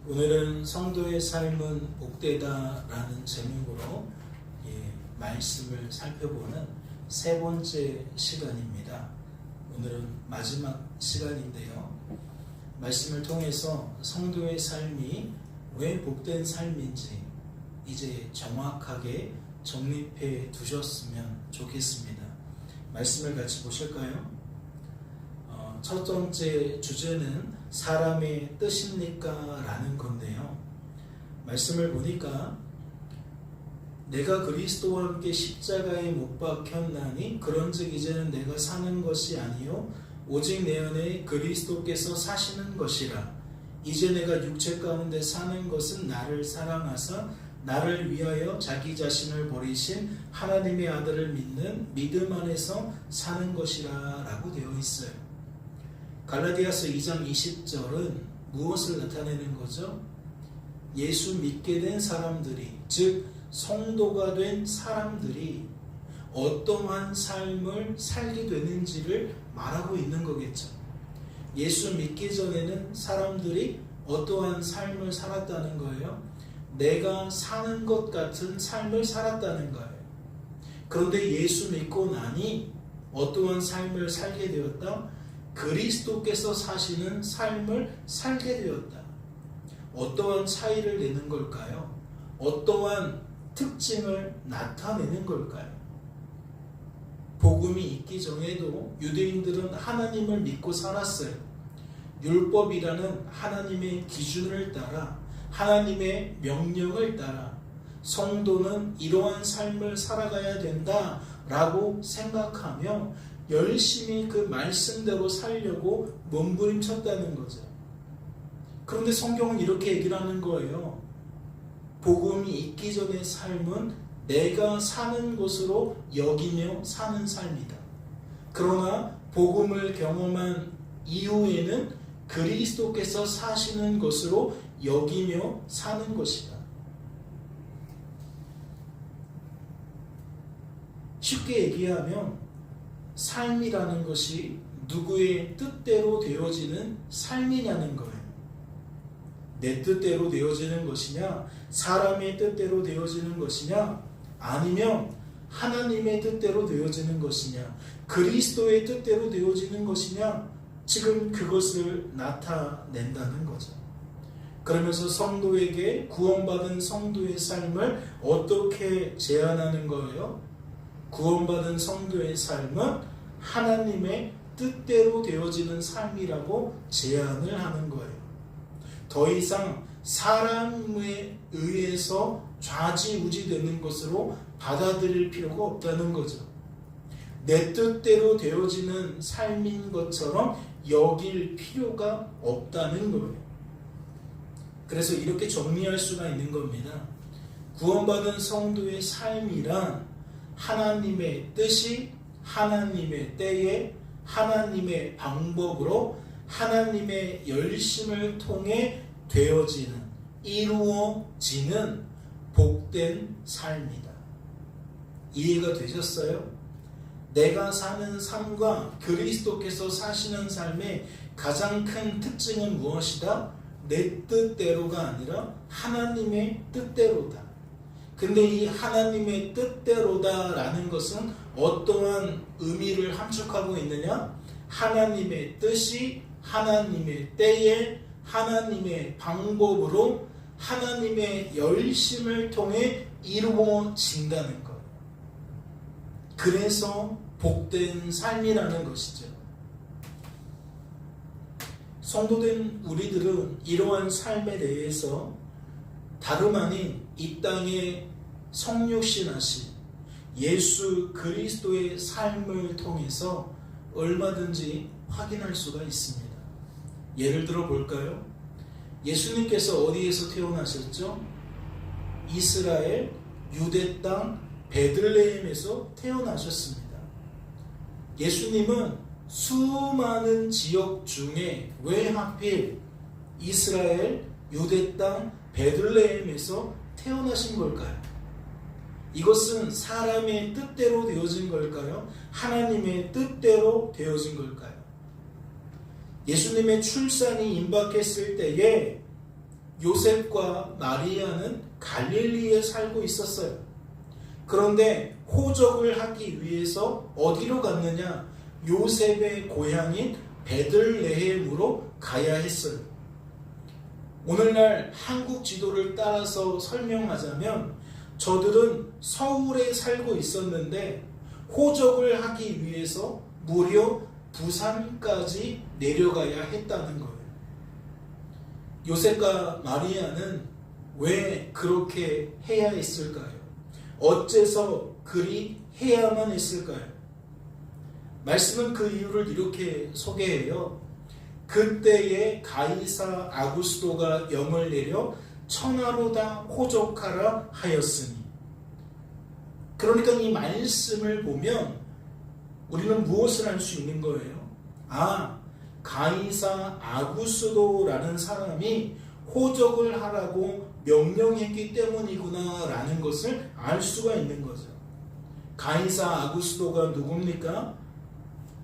오늘은 성도의 삶은 복되다라는 제목으로 말씀을 살펴보는 세 번째 시간입니다. 오늘은 마지막 시간인데요. 말씀을 통해서 성도의 삶이 왜 복된 삶인지 이제 정확하게 정립해 두셨으면 좋겠습니다. 말씀을 같이 보실까요? 첫 번째 주제는 사람의 뜻입니까? 라는 건데요. 말씀을 보니까 내가 그리스도와 함께 십자가에 못 박혔나니 그런즉 이제는 내가 사는 것이 아니요 오직 내 안에 그리스도께서 사시는 것이라. 이제 내가 육체 가운데 사는 것은 나를 사랑하사 나를 위하여 자기 자신을 버리신 하나님의 아들을 믿는 믿음 안에서 사는 것이라 라고 되어 있어요. 갈라디아서 2장 20절은 무엇을 나타내는 거죠? 예수 믿게 된 사람들이, 즉 성도가 된 사람들이 어떠한 삶을 살게 되는지를 말하고 있는 거겠죠. 예수 믿기 전에는 사람들이 어떠한 삶을 살았다는 거예요? 내가 사는 것 같은 삶을 살았다는 거예요. 그런데 예수 믿고 나니 어떠한 삶을 살게 되었다? 그리스도께서 사시는 삶을 살게 되었다. 어떠한 차이를 내는 걸까요? 어떠한 특징을 나타내는 걸까요? 복음이 있기 전에도 유대인들은 하나님을 믿고 살았어요. 율법이라는 하나님의 기준을 따라, 하나님의 명령을 따라 성도는 이러한 삶을 살아가야 된다라고 생각하며 열심히 그 말씀대로 살려고 몸부림쳤다는 거죠. 그런데 성경은 이렇게 얘기를 하는 거예요. 복음이 있기 전의 삶은 내가 사는 것으로 여기며 사는 삶이다. 그러나 복음을 경험한 이후에는 그리스도께서 사시는 것으로 여기며 사는 것이다. 쉽게 얘기하면 삶이라는 것이 누구의 뜻대로 되어지는 삶이냐는 거예요. 내 뜻대로 되어지는 것이냐, 사람의 뜻대로 되어지는 것이냐, 아니면 하나님의 뜻대로 되어지는 것이냐, 그리스도의 뜻대로 되어지는 것이냐, 지금 그것을 나타낸다는 거죠. 그러면서 성도에게 구원받은 성도의 삶을 어떻게 제안하는 거예요? 구원받은 성도의 삶은 하나님의 뜻대로 되어지는 삶이라고 제안을 하는 거예요. 더 이상 사람에 의해서 좌지우지 되는 것으로 받아들일 필요가 없다는 거죠. 내 뜻대로 되어지는 삶인 것처럼 여길 필요가 없다는 거예요. 그래서 이렇게 정리할 수가 있는 겁니다. 구원받은 성도의 삶이란 하나님의 뜻이 하나님의 때에 하나님의 방법으로 하나님의 열심을 통해 되어지는, 이루어지는 복된 삶이다. 이해가 되셨어요? 내가 사는 삶과 그리스도께서 사시는 삶의 가장 큰 특징은 무엇이다? 내 뜻대로가 아니라 하나님의 뜻대로다. 근데 이 하나님의 뜻대로다라는 것은 어떠한 의미를 함축하고 있느냐? 하나님의 뜻이 하나님의 때에 하나님의 방법으로 하나님의 열심을 통해 이루어진다는 것. 그래서 복된 삶이라는 것이죠. 성도된 우리들은 이러한 삶에 대해서 다름 아닌 이 땅에 성육신하신 예수 그리스도의 삶을 통해서 얼마든지 확인할 수가 있습니다. 예를 들어 볼까요? 예수님께서 어디에서 태어나셨죠? 이스라엘 유대 땅 베들레헴에서 태어나셨습니다. 예수님은 수많은 지역 중에 왜 하필 이스라엘 유대 땅 베들레헴에서 태어나신 걸까요? 이것은 사람의 뜻대로 되어진 걸까요? 하나님의 뜻대로 되어진 걸까요? 예수님의 출산이 임박했을 때에 요셉과 마리아는 갈릴리에 살고 있었어요. 그런데 호적을 하기 위해서 어디로 갔느냐? 요셉의 고향인 베들레헴으로 가야 했어요. 오늘날 한국 지도를 따라서 설명하자면 저들은 서울에 살고 있었는데 호적을 하기 위해서 무려 부산까지 내려가야 했다는 거예요. 요셉과 마리아는 왜 그렇게 해야 했을까요? 어째서 그리 해야만 했을까요? 말씀은 그 이유를 이렇게 소개해요. 그때에 가이사 아구스도가 영을 내려 천하로 다 호적하라 하였으니. 그러니까 이 말씀을 보면 우리는 무엇을 알 수 있는 거예요? 가이사 아구스도라는 사람이 호적을 하라고 명령했기 때문이구나 라는 것을 알 수가 있는 거죠. 가이사 아구스도가 누굽니까?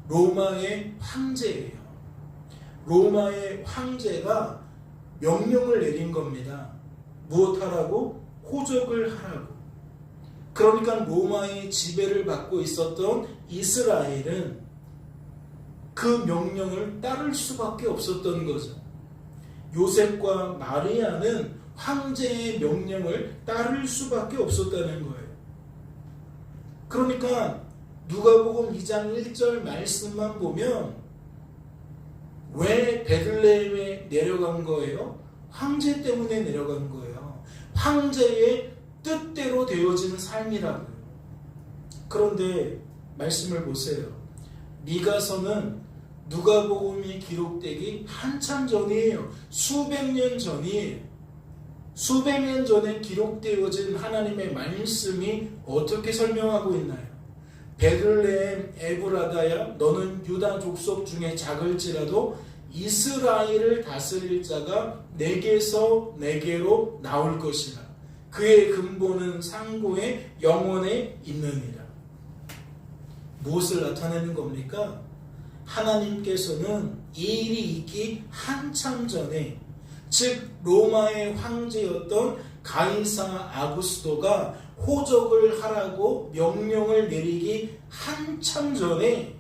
로마의 황제예요. 로마의 황제가 명령을 내린 겁니다. 무엇하라고? 호적을 하라고. 그러니까 로마의 지배를 받고 있었던 이스라엘은 그 명령을 따를 수밖에 없었던 거죠. 요셉과 마리아는 황제의 명령을 따를 수밖에 없었다는 거예요. 그러니까 누가복음 2장 1절 말씀만 보면 왜 베들레헴에 내려간 거예요? 황제 때문에 내려간 거예요. 황제의 뜻대로 되어지는 삶이라고요. 그런데 말씀을 보세요. 미가서는 누가복음이 기록되기 한참 전이에요. 수백 년 전이에요. 수백 년 전에 기록되어진 하나님의 말씀이 어떻게 설명하고 있나요? 베들레헴 에브라다야 너는 유다 족속 중에 작을지라도 이스라엘을 다스릴 자가 내게서 내게로 나올 것이라. 그의 근본은 상고의 영원에 있느니라. 무엇을 나타내는 겁니까? 하나님께서는 이 일이 있기 한참 전에, 즉 로마의 황제였던 가이사 아구스도가 호적을 하라고 명령을 내리기 한참 전에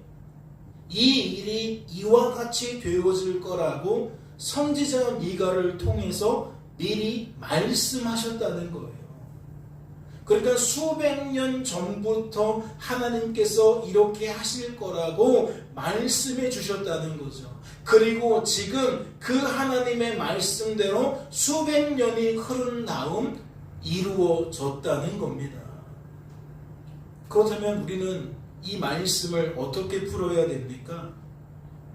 이 일이 이와 같이 되어질 거라고 선지자 미가를 통해서 미리 말씀하셨다는 거예요. 그러니까 수백 년 전부터 하나님께서 이렇게 하실 거라고 말씀해 주셨다는 거죠. 그리고 지금 그 하나님의 말씀대로 수백 년이 흐른 다음 이루어졌다는 겁니다. 그렇다면 우리는 이 말씀을 어떻게 풀어야 됩니까?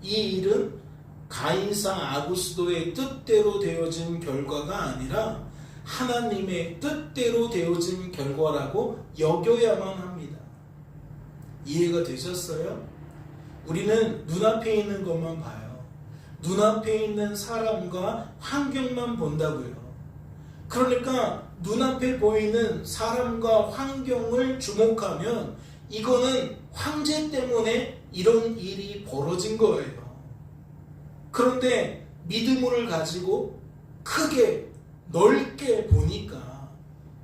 이 일은 가이사 아구스도의 뜻대로 되어진 결과가 아니라 하나님의 뜻대로 되어진 결과라고 여겨야만 합니다. 이해가 되셨어요? 우리는 눈앞에 있는 것만 봐요. 눈앞에 있는 사람과 환경만 본다고요. 그러니까 눈앞에 보이는 사람과 환경을 주목하면 이거는 황제 때문에 이런 일이 벌어진 거예요. 그런데 믿음을 가지고 크게 넓게 보니까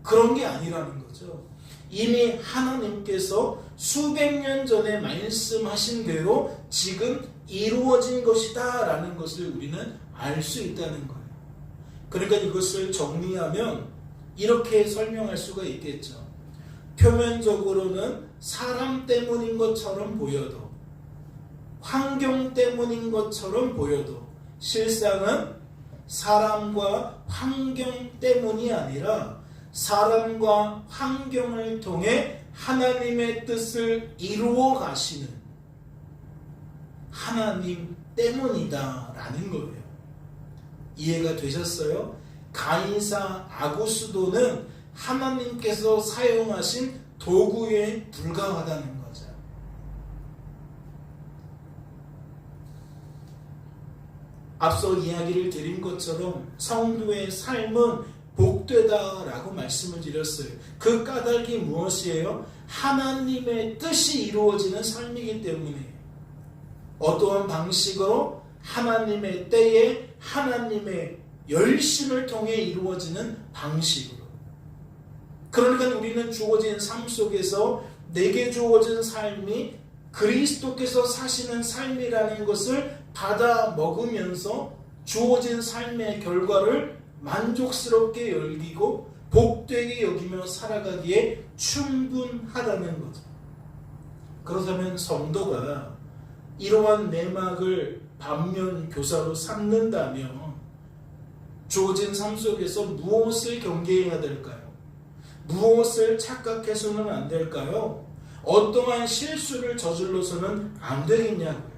그런 게 아니라는 거죠. 이미 하나님께서 수백 년 전에 말씀하신 대로 지금 이루어진 것이다 라는 것을 우리는 알 수 있다는 거예요. 그러니까 이것을 정리하면 이렇게 설명할 수가 있겠죠. 표면적으로는 사람 때문인 것처럼 보여도, 환경 때문인 것처럼 보여도 실상은 사람과 환경 때문이 아니라 사람과 환경을 통해 하나님의 뜻을 이루어 가시는 하나님 때문이다 라는 거예요. 이해가 되셨어요? 가이사 아구스도는 하나님께서 사용하신 도구에 불과하다는 거죠. 앞서 이야기를 드린 것처럼 성도의 삶은 복되다라고 말씀을 드렸어요. 그 까닭이 무엇이에요? 하나님의 뜻이 이루어지는 삶이기 때문에 어떠한 방식으로 하나님의 때에 하나님의 열심을 통해 이루어지는 방식으로. 그러니까 우리는 주어진 삶 속에서 내게 주어진 삶이 그리스도께서 사시는 삶이라는 것을 받아 먹으면서 주어진 삶의 결과를 만족스럽게 여기고 복되게 여기며 살아가기에 충분하다는 거죠. 그렇다면 성도가 이러한 내막을 반면 교사로 삼는다면 주어진 삶 속에서 무엇을 경계해야 될까요? 무엇을 착각해서는 안 될까요? 어떠한 실수를 저질러서는 안 되겠냐고요.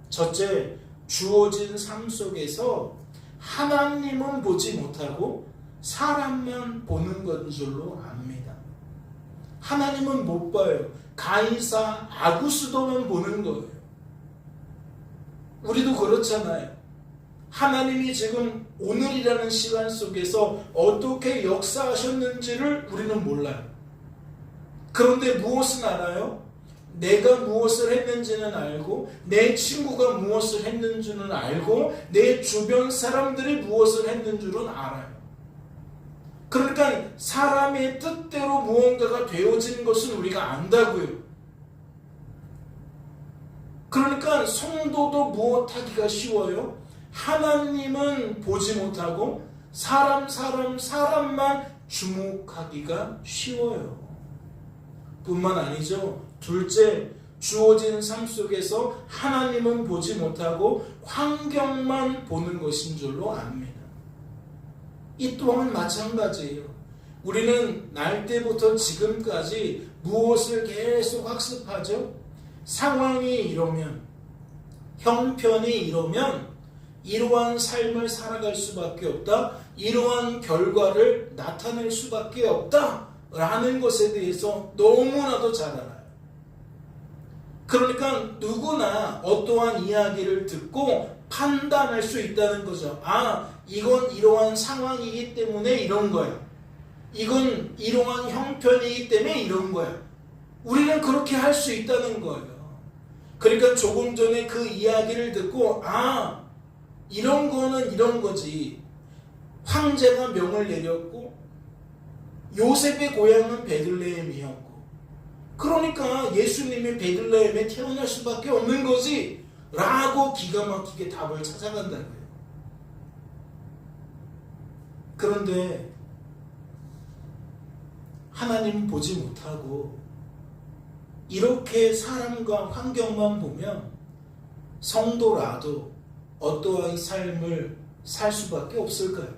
첫째, 주어진 삶 속에서 하나님은 보지 못하고 사람만 보는 건 줄로 압니다. 하나님은 못 봐요. 가이사 아구스도만 보는 거예요. 우리도 그렇잖아요. 하나님이 지금 오늘이라는 시간 속에서 어떻게 역사하셨는지를 우리는 몰라요. 그런데 무엇은 알아요? 내가 무엇을 했는지는 알고, 내 친구가 무엇을 했는지는 알고, 내 주변 사람들이 무엇을 했는 줄은 알아요. 그러니까 사람의 뜻대로 무언가가 되어진 것은 우리가 안다고요. 그러니까 성도도 무엇하기가 쉬워요? 하나님은 보지 못하고 사람만 주목하기가 쉬워요. 뿐만 아니죠. 둘째, 주어진 삶 속에서 하나님은 보지 못하고 환경만 보는 것인 줄로 압니다. 이 또한 마찬가지예요. 우리는 날 때부터 지금까지 무엇을 계속 학습하죠? 상황이 이러면, 형편이 이러면 이러한 삶을 살아갈 수밖에 없다. 이러한 결과를 나타낼 수밖에 없다. 라는 것에 대해서 너무나도 잘 알아요. 그러니까 누구나 어떠한 이야기를 듣고 판단할 수 있다는 거죠. 아, 이건 이러한 상황이기 때문에 이런 거야. 이건 이러한 형편이기 때문에 이런 거야. 우리는 그렇게 할 수 있다는 거예요. 그러니까 조금 전에 그 이야기를 듣고 아, 이런 거는 이런 거지. 황제가 명을 내렸고 요셉의 고향은 베들레헴이었고 그러니까 예수님이 베들레헴에 태어날 수밖에 없는 거지 라고 기가 막히게 답을 찾아간다는 거예요. 그런데 하나님 보지 못하고 이렇게 사람과 환경만 보면 성도라도 어떠한 삶을 살 수밖에 없을까요?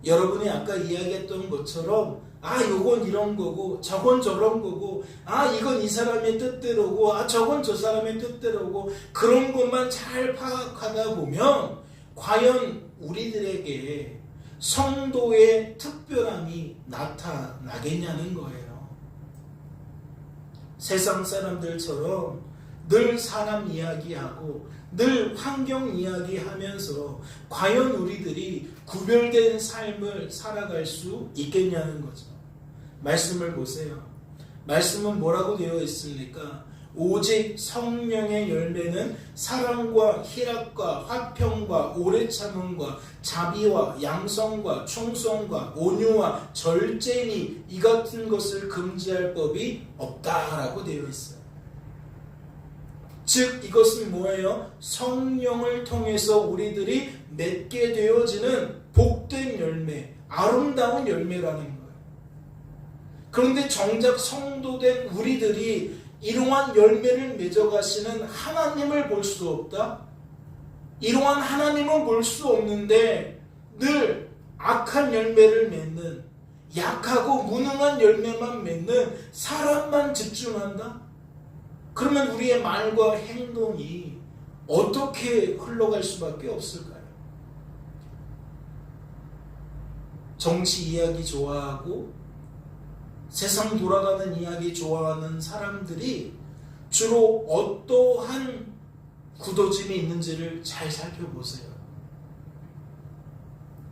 여러분이 아까 이야기했던 것처럼 아, 이건 이런 거고 저건 저런 거고 아, 이건 이 사람의 뜻대로고 아, 저건 저 사람의 뜻대로고 그런 것만 잘 파악하다 보면 과연 우리들에게 성도의 특별함이 나타나겠냐는 거예요. 세상 사람들처럼 늘 사람 이야기하고 늘 환경 이야기하면서 과연 우리들이 구별된 삶을 살아갈 수 있겠냐는 거죠. 말씀을 보세요. 말씀은 뭐라고 되어 있습니까? 오직 성령의 열매는 사랑과 희락과 화평과 오래 참음과 자비와 양성과 충성과 온유와 절제니 이 같은 것을 금지할 법이 없다라고 되어 있어요. 즉 이것은 뭐예요? 성령을 통해서 우리들이 맺게 되어지는 복된 열매, 아름다운 열매라는 거예요. 그런데 정작 성도된 우리들이 이러한 열매를 맺어가시는 하나님을 볼 수 없다? 이러한 하나님은 볼 수 없는데 늘 악한 열매를 맺는 약하고 무능한 열매만 맺는 사람만 집중한다? 그러면 우리의 말과 행동이 어떻게 흘러갈 수밖에 없을까요? 정치 이야기 좋아하고 세상 돌아가는 이야기 좋아하는 사람들이 주로 어떠한 굳어짐이 있는지를 잘 살펴보세요.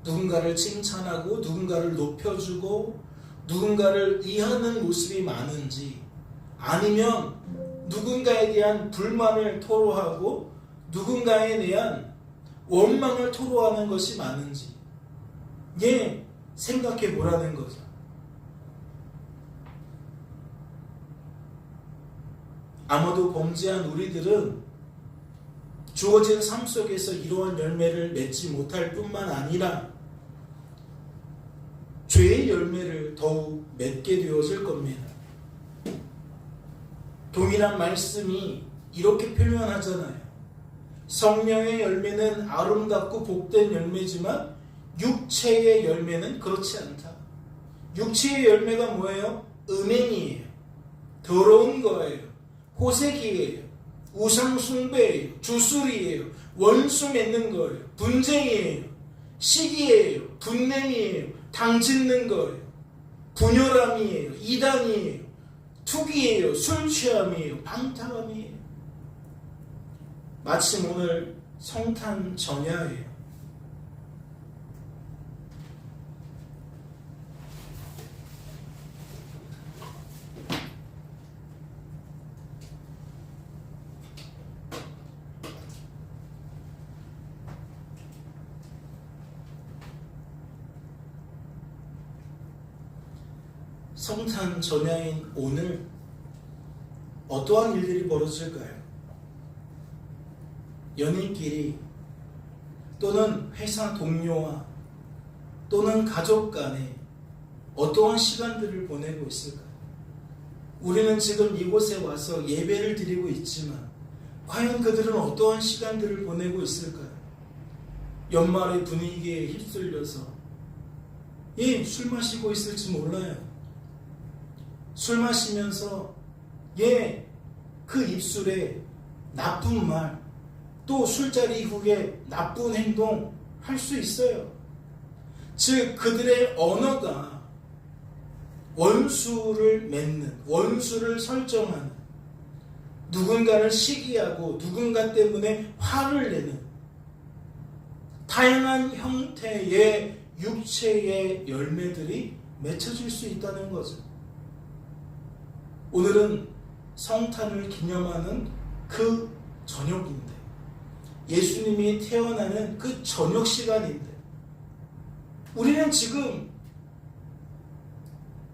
누군가를 칭찬하고 누군가를 높여주고 누군가를 이해하는 모습이 많은지 아니면 누군가에 대한 불만을 토로하고 누군가에 대한 원망을 토로하는 것이 많은지 생각해 보라는 거죠. 아마도 범죄한 우리들은 주어진 삶 속에서 이러한 열매를 맺지 못할 뿐만 아니라 죄의 열매를 더욱 맺게 되어질 겁니다. 동일한 말씀이 이렇게 표현하잖아요. 성령의 열매는 아름답고 복된 열매지만 육체의 열매는 그렇지 않다. 육체의 열매가 뭐예요? 음행이에요. 더러운 거예요. 호색이에요. 우상숭배예요. 주술이에요. 원수 맺는 거예요. 분쟁이에요. 시기예요. 분냄이에요. 당짓는 거예요. 분열함이에요. 이단이에요. 투기예요. 술 취함이에요. 방탕함이에요. 마침 오늘 성탄 전야예요. 성탄 전야인 오늘 어떠한 일들이 벌어질까요? 연인끼리 또는 회사 동료와 또는 가족 간에 어떠한 시간들을 보내고 있을까요? 우리는 지금 이곳에 와서 예배를 드리고 있지만 과연 그들은 어떠한 시간들을 보내고 있을까요? 연말의 분위기에 휩쓸려서 술 마시고 있을지 몰라요. 술 마시면서 그 입술에 나쁜 말, 또 술자리 이후에 나쁜 행동 할 수 있어요. 즉 그들의 언어가 원수를 맺는, 원수를 설정하는, 누군가를 시기하고 누군가 때문에 화를 내는 다양한 형태의 육체의 열매들이 맺혀질 수 있다는 거죠. 오늘은 성탄을 기념하는 그 저녁인데, 예수님이 태어나는 그 저녁 시간인데, 우리는 지금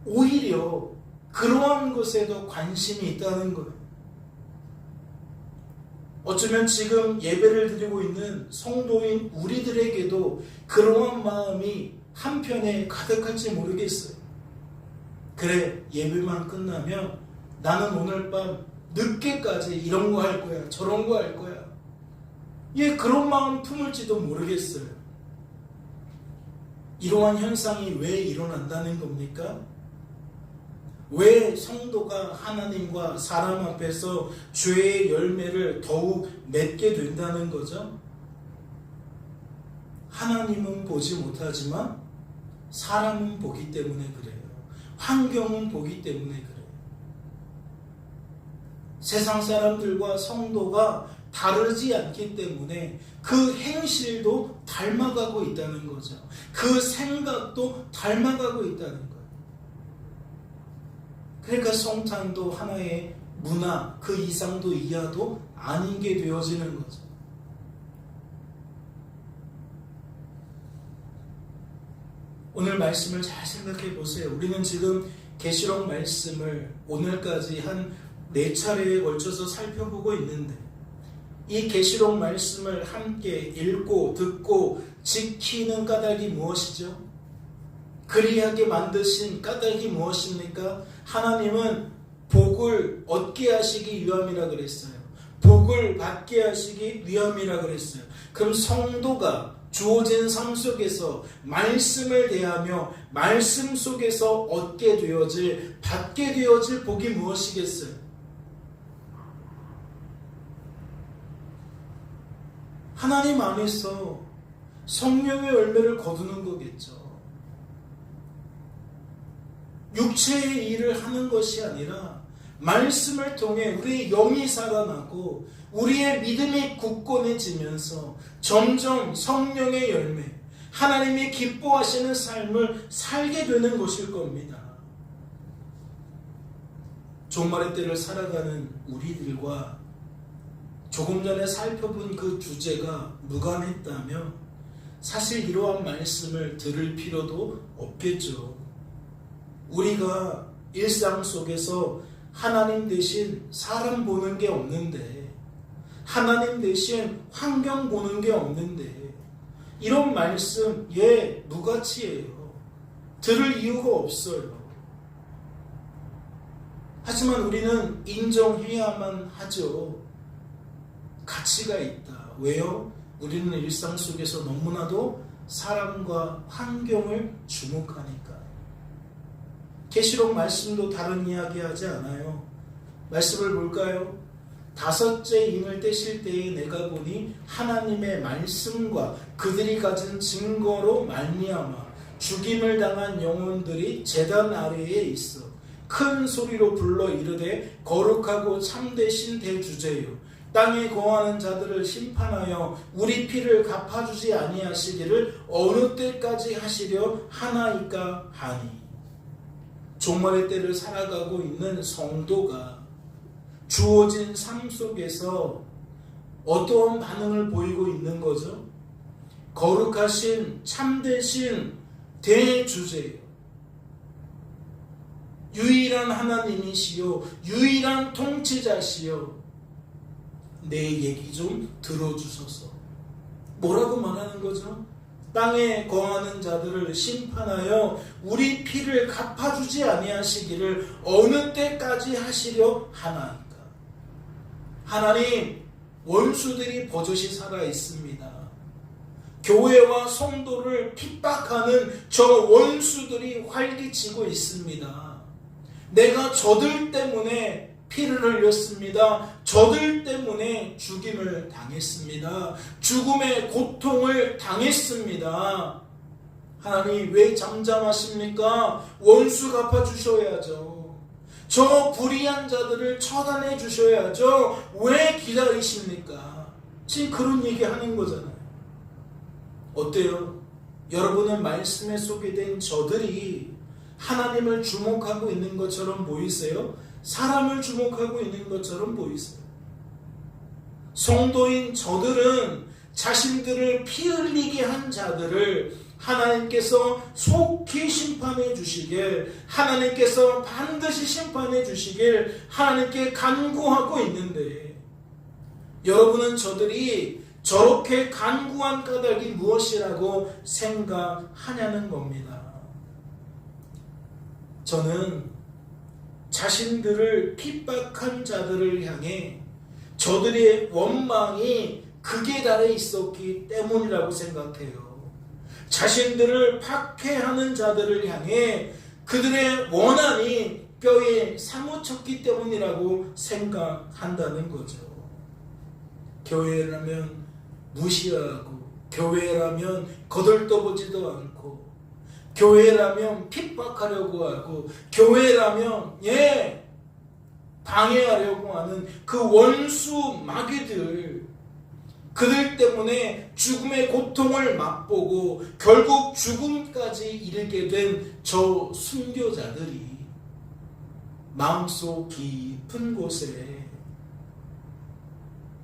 오히려 그러한 것에도 관심이 있다는 거예요. 어쩌면 지금 예배를 드리고 있는 성도인 우리들에게도 그러한 마음이 한편에 가득할지 모르겠어요. 그래, 예배만 끝나면 나는 오늘 밤 늦게까지 이런 거 할 거야, 저런 거 할 거야. 그런 마음 품을지도 모르겠어요. 이러한 현상이 왜 일어난다는 겁니까? 왜 성도가 하나님과 사람 앞에서 죄의 열매를 더욱 맺게 된다는 거죠? 하나님은 보지 못하지만 사람은 보기 때문에 그래요. 환경은 보기 때문에 그래요. 세상 사람들과 성도가 다르지 않기 때문에 그 행실도 닮아가고 있다는 거죠. 그 생각도 닮아가고 있다는 거예요. 그러니까 성탄도 하나의 문화, 그 이상도 이하도 아닌 게 되어지는 거죠. 오늘 말씀을 잘 생각해 보세요. 우리는 지금 계시록 말씀을 오늘까지 한 4차례에 걸쳐서 살펴보고 있는데, 이 계시록 말씀을 함께 읽고 듣고 지키는 까닭이 무엇이죠? 그리하게 만드신 까닭이 무엇입니까? 하나님은 복을 얻게 하시기 위함이라 그랬어요. 복을 받게 하시기 위함이라 그랬어요. 그럼 성도가 주어진 삶 속에서 말씀을 대하며 말씀 속에서 얻게 되어질, 받게 되어질 복이 무엇이겠어요? 하나님 안에서 성령의 열매를 거두는 거겠죠. 육체의 일을 하는 것이 아니라 말씀을 통해 우리의 영이 살아나고 우리의 믿음이 굳건해지면서 점점 성령의 열매, 하나님이 기뻐하시는 삶을 살게 되는 것일 겁니다. 종말의 때를 살아가는 우리들과 조금 전에 살펴본 그 주제가 무관했다면 사실 이러한 말씀을 들을 필요도 없겠죠. 우리가 일상 속에서 하나님 대신 사람 보는 게 없는데, 하나님 대신 환경 보는 게 없는데, 이런 말씀 무가치예요. 들을 이유가 없어요. 하지만 우리는 인정해야만 하죠. 가치가 있다. 왜요? 우리는 일상 속에서 너무나도 사람과 환경을 주목하니까. 계시록 말씀도 다른 이야기 하지 않아요. 말씀을 볼까요? 5째 인을 떼실 때에 내가 보니 하나님의 말씀과 그들이 가진 증거로 말미암아 죽임을 당한 영혼들이 제단 아래에 있어 큰 소리로 불러 이르되 거룩하고 참되신 대주제요 땅에 거하는 자들을 심판하여 우리 피를 갚아주지 아니하시기를 어느 때까지 하시려 하나이까 하니. 종말의 때를 살아가고 있는 성도가 주어진 삶 속에서 어떠한 반응을 보이고 있는 거죠? 거룩하신 참되신 대주제요, 유일한 하나님이시요 유일한 통치자시요, 내 얘기 좀 들어주소서. 뭐라고 말하는 거죠? 땅에 거하는 자들을 심판하여 우리 피를 갚아주지 아니하시기를 어느 때까지 하시려 하나이까. 하나님, 원수들이 버젓이 살아 있습니다. 교회와 성도를 핍박하는 저 원수들이 활기치고 있습니다. 내가 저들 때문에 피를 흘렸습니다. 저들 때문에 죽임을 당했습니다. 죽음의 고통을 당했습니다. 하나님, 왜 잠잠하십니까? 원수 갚아주셔야죠. 저 불의한 자들을 처단해 주셔야죠. 왜 기다리십니까? 지금 그런 얘기 하는 거잖아요. 어때요? 여러분은 말씀에 소개된 저들이 하나님을 주목하고 있는 것처럼 보이세요? 사람을 주목하고 있는 것처럼 보이세요? 성도인 저들은 자신들을 피 흘리게 한 자들을 하나님께서 속히 심판해 주시길, 하나님께서 반드시 심판해 주시길 하나님께 간구하고 있는데, 여러분은 저들이 저렇게 간구한 까닭이 무엇이라고 생각하냐는 겁니다. 저는 자신들을 핍박한 자들을 향해 저들의 원망이 극에 달해 있었기 때문이라고 생각해요. 자신들을 박해하는 자들을 향해 그들의 원한이 뼈에 사무쳤기 때문이라고 생각한다는 거죠. 교회라면 무시하고, 교회라면 거들떠보지도 않고, 교회라면 핍박하려고 하고, 교회라면 방해하려고 하는 그 원수 마귀들, 그들 때문에 죽음의 고통을 맛보고 결국 죽음까지 이르게 된 저 순교자들이 마음속 깊은 곳에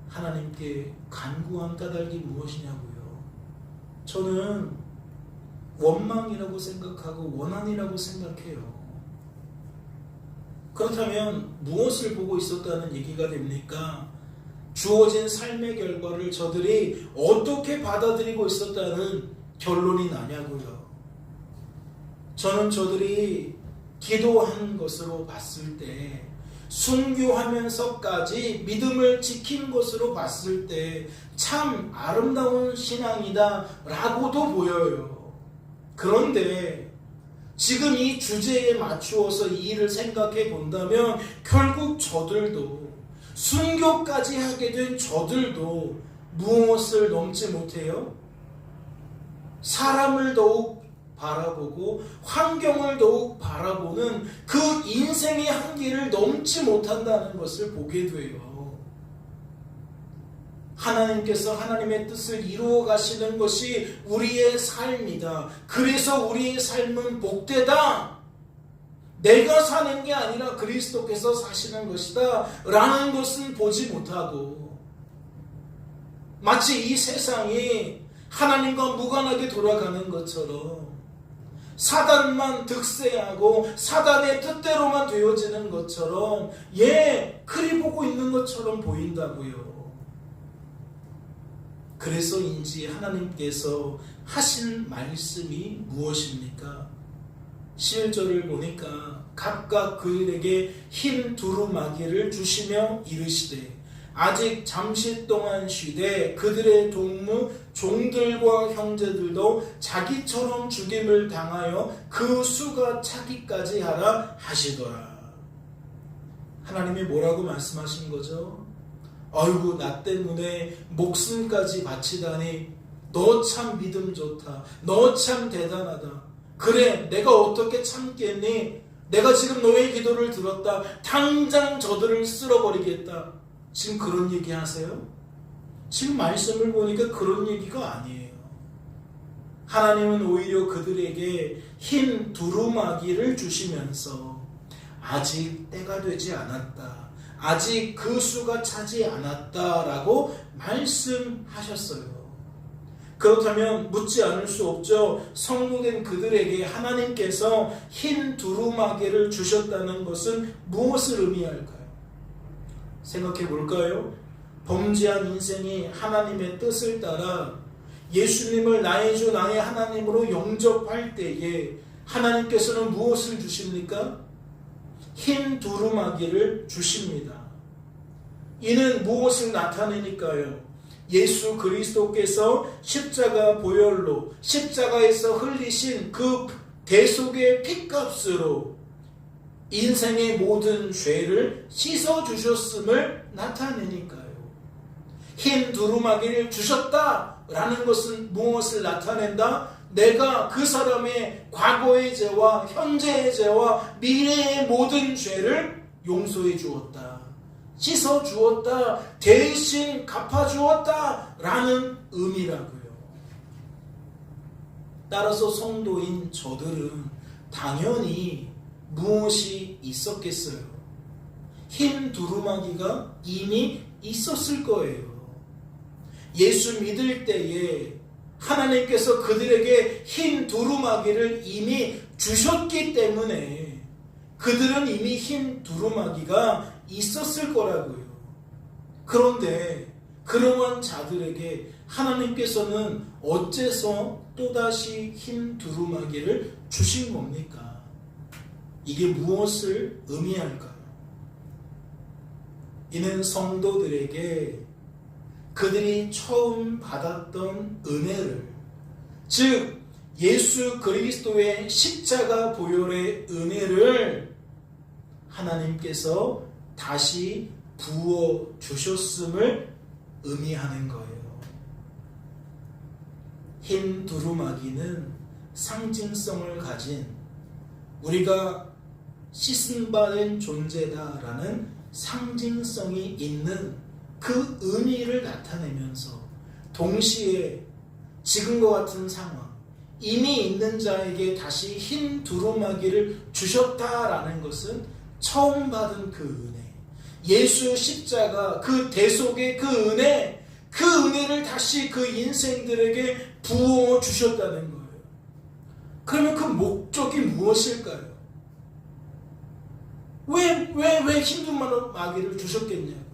하나님께 간구한 까닭이 무엇이냐고요. 저는 원망이라고 생각하고 원한이라고 생각해요. 그렇다면 무엇을 보고 있었다는 얘기가 됩니까? 주어진 삶의 결과를 저들이 어떻게 받아들이고 있었다는 결론이 나냐고요. 저는 저들이 기도한 것으로 봤을 때, 순교하면서까지 믿음을 지킨 것으로 봤을 때 참 아름다운 신앙이다 라고도 보여요. 그런데 지금 이 주제에 맞추어서 이 일을 생각해 본다면 결국 저들도, 순교까지 하게 된 저들도 무엇을 넘지 못해요? 사람을 더욱 바라보고 환경을 더욱 바라보는 그 인생의 한계를 넘지 못한다는 것을 보게 돼요. 하나님께서 하나님의 뜻을 이루어 가시는 것이 우리의 삶이다. 그래서 우리의 삶은 복되다. 내가 사는 게 아니라 그리스도께서 사시는 것이다 라는 것은 보지 못하고, 마치 이 세상이 하나님과 무관하게 돌아가는 것처럼 사단만 득세하고 사단의 뜻대로만 되어지는 것처럼 그리 보고 있는 것처럼 보인다고요. 그래서인지 하나님께서 하신 말씀이 무엇입니까? 11절을 보니까 각각 그들에게 흰 두루마기를 주시며 이르시되 아직 잠시 동안 쉬되 그들의 동무 종들과 형제들도 자기처럼 죽임을 당하여 그 수가 차기까지 하라 하시더라. 하나님이 뭐라고 말씀하신 거죠? 아이고 나 때문에 목숨까지 바치다니 너 참 믿음 좋다. 너 참 대단하다. 그래 내가 어떻게 참겠니? 내가 지금 너의 기도를 들었다. 당장 저들을 쓸어버리겠다. 지금 그런 얘기 하세요? 지금 말씀을 보니까 그런 얘기가 아니에요. 하나님은 오히려 그들에게 흰 두루마기를 주시면서 아직 때가 되지 않았다. 아직 그 수가 차지 않았다라고 말씀하셨어요. 그렇다면 묻지 않을 수 없죠. 성도된 그들에게 하나님께서 흰 두루마기를 주셨다는 것은 무엇을 의미할까요? 생각해 볼까요? 범죄한 인생이 하나님의 뜻을 따라 예수님을 나의 주 나의 하나님으로 영접할 때에 하나님께서는 무엇을 주십니까? 흰 두루마기를 주십니다. 이는 무엇을 나타내니까요? 예수 그리스도께서 십자가 보혈로 십자가에서 흘리신 그 대속의 피값으로 인생의 모든 죄를 씻어주셨음을 나타내니까요. 흰 두루마기를 주셨다라는 것은 무엇을 나타낸다? 내가 그 사람의 과거의 죄와 현재의 죄와 미래의 모든 죄를 용서해 주었다. 씻어 주었다. 대신 갚아 주었다. 라는 의미라고요. 따라서 성도인 저들은 당연히 무엇이 있었겠어요? 흰 두루마기가 이미 있었을 거예요. 예수 믿을 때에 하나님께서 그들에게 흰 두루마기를 이미 주셨기 때문에 그들은 이미 흰 두루마기가 있었을 거라고요. 그런데 그러한 자들에게 하나님께서는 어째서 또다시 흰 두루마기를 주신 겁니까? 이게 무엇을 의미할까요? 이는 성도들에게 그들이 처음 받았던 은혜를, 즉 예수 그리스도의 십자가 보혈의 은혜를 하나님께서 다시 부어 주셨음을 의미하는 거예요. 흰 두루마기는 상징성을 가진 우리가 씻음받은 존재다라는 상징성이 있는 그 의미를 나타내면서 동시에 지금과 같은 상황, 이미 있는 자에게 다시 흰 두루마기를 주셨다라는 것은 처음 받은 그 은혜, 예수 십자가 그 대속의 그 은혜를 다시 그 인생들에게 부어 주셨다는 거예요. 그러면 그 목적이 무엇일까요? 왜 흰 두루마기를 주셨겠냐고요?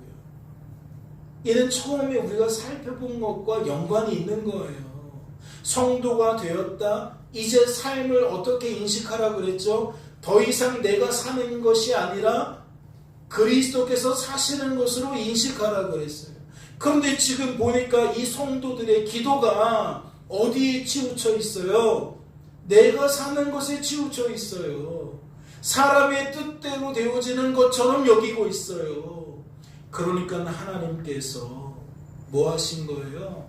이는 처음에 우리가 살펴본 것과 연관이 있는 거예요. 성도가 되었다. 이제 삶을 어떻게 인식하라 그랬죠? 더 이상 내가 사는 것이 아니라 그리스도께서 사시는 것으로 인식하라 그랬어요. 그런데 지금 보니까 이 성도들의 기도가 어디에 치우쳐 있어요? 내가 사는 것에 치우쳐 있어요. 사람의 뜻대로 되어지는 것처럼 여기고 있어요. 그러니까 하나님께서 뭐 하신 거예요?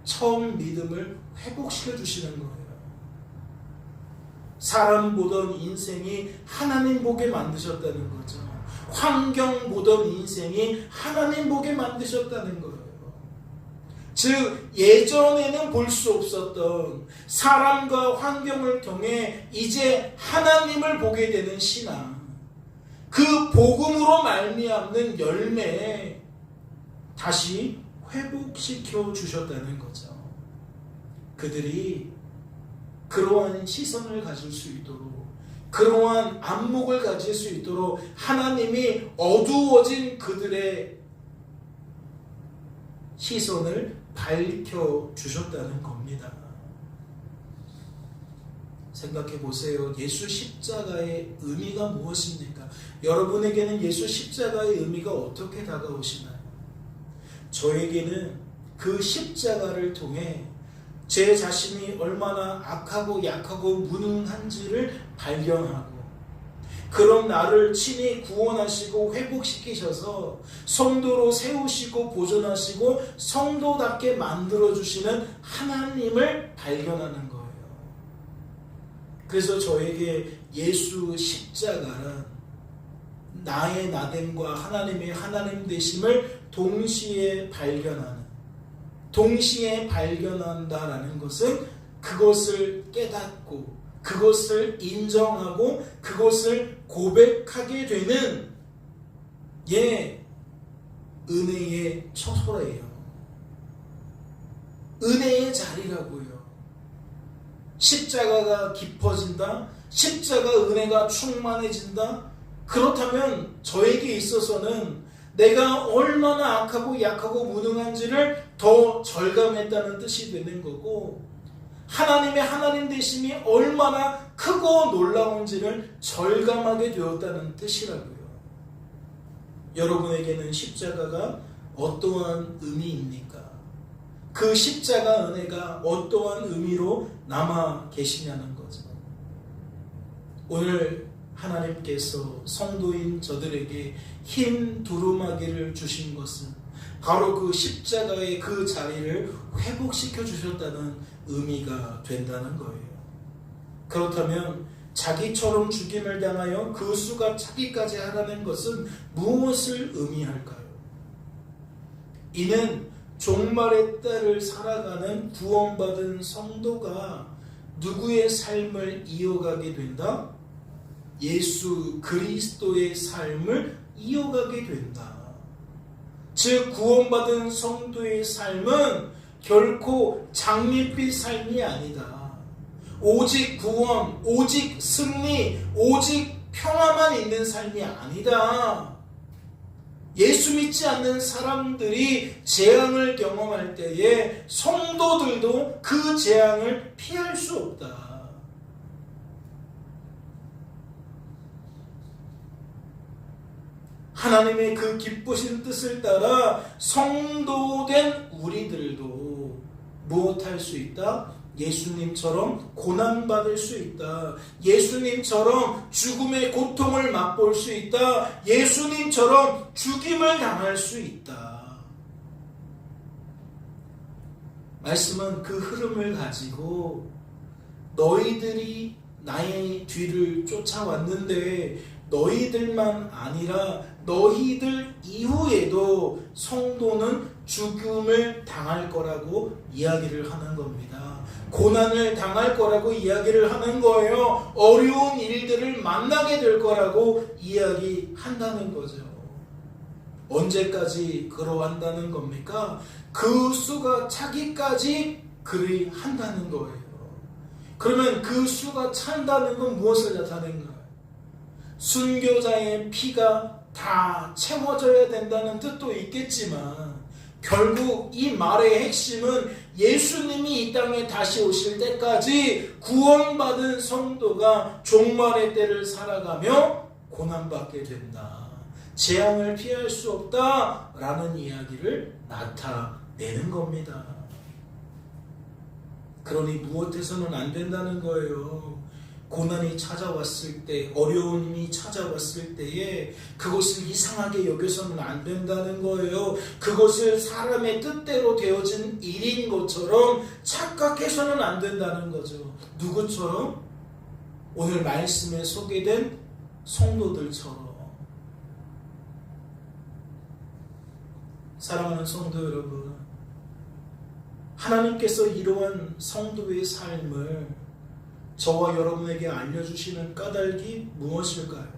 처음 믿음을 회복시켜 주시는 거예요. 사람 보던 인생이 하나님 보게 만드셨다는 거죠. 환경 보던 인생이 하나님 보게 만드셨다는 거예요. 즉 예전에는 볼 수 없었던 사람과 환경을 통해 이제 하나님을 보게 되는 신앙, 그 복음으로 말미암는 열매에 다시 회복시켜 주셨다는 거죠. 그들이 그러한 시선을 가질 수 있도록, 그러한 안목을 가질 수 있도록 하나님이 어두워진 그들의 시선을 밝혀 주셨다는 겁니다. 생각해 보세요. 예수 십자가의 의미가 무엇입니까? 여러분에게는 예수 십자가의 의미가 어떻게 다가오시나요? 저에게는 그 십자가를 통해 제 자신이 얼마나 악하고 약하고 무능한지를 발견하고, 그런 나를 친히 구원하시고 회복시키셔서 성도로 세우시고 보존하시고 성도답게 만들어주시는 하나님을 발견하는 거예요. 그래서 저에게 예수 십자가는 나의 나됨과 하나님의 하나님 되심을 동시에 발견한다라는 것은 그것을 깨닫고 그것을 인정하고 그것을 고백하게 되는 은혜의 처소래요. 은혜의 자리라고요. 십자가가 깊어진다, 십자가 은혜가 충만해진다, 그렇다면 저에게 있어서는 내가 얼마나 악하고 약하고 무능한지를 더 절감했다는 뜻이 되는 거고, 하나님의 하나님 되심이 얼마나 크고 놀라운지를 절감하게 되었다는 뜻이라고요. 여러분에게는 십자가가 어떠한 의미입니까? 그 십자가 은혜가 어떠한 의미로 남아 계시냐는 거죠. 오늘 하나님께서 성도인 저들에게 흰 두루마기를 주신 것은 바로 그 십자가의 그 자리를 회복시켜 주셨다는 의미가 된다는 거예요. 그렇다면 자기처럼 죽임을 당하여 그 수가 차기까지 하라는 것은 무엇을 의미할까요? 이는 종말의 때를 살아가는 구원받은 성도가 누구의 삶을 이어가게 된다? 예수 그리스도의 삶을 이어가게 된다. 즉 구원받은 성도의 삶은 결코 장밋빛 삶이 아니다. 오직 구원, 오직 승리, 오직 평화만 있는 삶이 아니다. 예수 믿지 않는 사람들이 재앙을 경험할 때에 성도들도 그 재앙을 피할 수 없다. 하나님의 그 기쁘신 뜻을 따라 성도된 우리들도 무엇할 수 있다? 예수님처럼 고난받을 수 있다. 예수님처럼 죽음의 고통을 맛볼 수 있다. 예수님처럼 죽임을 당할 수 있다. 말씀은 그 흐름을 가지고 너희들이 나의 뒤를 쫓아왔는데 너희들만 아니라 너희들 이후에도 성도는 죽음을 당할 거라고 이야기를 하는 겁니다. 고난을 당할 거라고 이야기를 하는 거예요. 어려운 일들을 만나게 될 거라고 이야기한다는 거죠. 언제까지 그러한다는 겁니까? 그 수가 차기까지 그리한다는 거예요. 그러면 그 수가 찬다는 건 무엇을 나타낸가요? 순교자의 피가 다 채워져야 된다는 뜻도 있겠지만 결국 이 말의 핵심은 예수님이 이 땅에 다시 오실 때까지 구원받은 성도가 종말의 때를 살아가며 고난받게 된다. 재앙을 피할 수 없다라는 이야기를 나타내는 겁니다. 그러니 무엇해서는 안 된다는 거예요. 고난이 찾아왔을 때, 어려움이 찾아왔을 때에 그것을 이상하게 여겨서는 안 된다는 거예요. 그것을 사람의 뜻대로 되어진 일인 것처럼 착각해서는 안 된다는 거죠. 누구처럼? 오늘 말씀에 소개된 성도들처럼. 사랑하는 성도 여러분, 하나님께서 이러한 성도의 삶을 저와 여러분에게 알려주시는 까닭이 무엇일까요?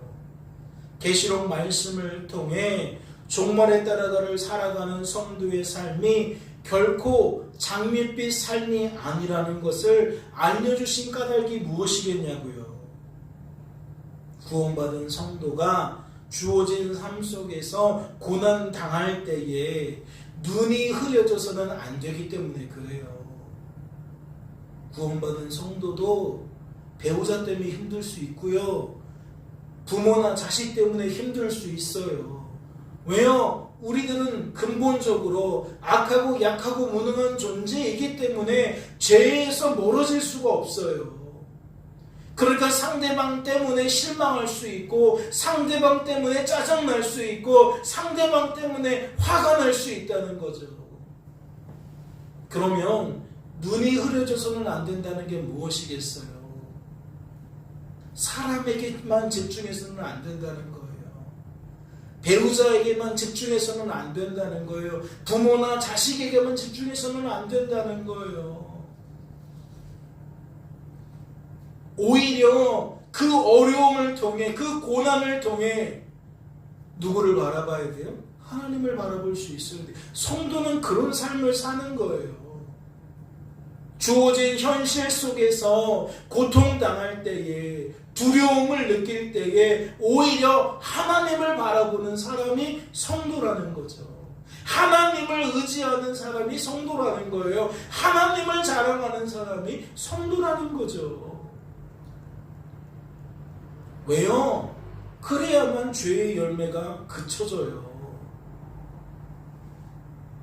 계시록 말씀을 통해 종말에 따라가를 살아가는 성도의 삶이 결코 장밋빛 삶이 아니라는 것을 알려주신 까닭이 무엇이겠냐고요. 구원받은 성도가 주어진 삶 속에서 고난 당할 때에 눈이 흐려져서는 안 되기 때문에 그래요. 구원받은 성도도 배우자 때문에 힘들 수 있고요. 부모나 자식 때문에 힘들 수 있어요. 왜요? 우리들은 근본적으로 악하고 약하고 무능한 존재이기 때문에 죄에서 멀어질 수가 없어요. 그러니까 상대방 때문에 실망할 수 있고, 상대방 때문에 짜증날 수 있고, 상대방 때문에 화가 날 수 있다는 거죠. 그러면 눈이 흐려져서는 안 된다는 게 무엇이겠어요? 사람에게만 집중해서는 안 된다는 거예요. 배우자에게만 집중해서는 안 된다는 거예요. 부모나 자식에게만 집중해서는 안 된다는 거예요. 오히려 그 어려움을 통해, 그 고난을 통해 누구를 바라봐야 돼요? 하나님을 바라볼 수 있어야 돼요. 성도는 그런 삶을 사는 거예요. 주어진 현실 속에서 고통당할 때에, 두려움을 느낄 때에 오히려 하나님을 바라보는 사람이 성도라는 거죠. 하나님을 의지하는 사람이 성도라는 거예요. 하나님을 자랑하는 사람이 성도라는 거죠. 왜요? 그래야만 죄의 열매가 그쳐져요.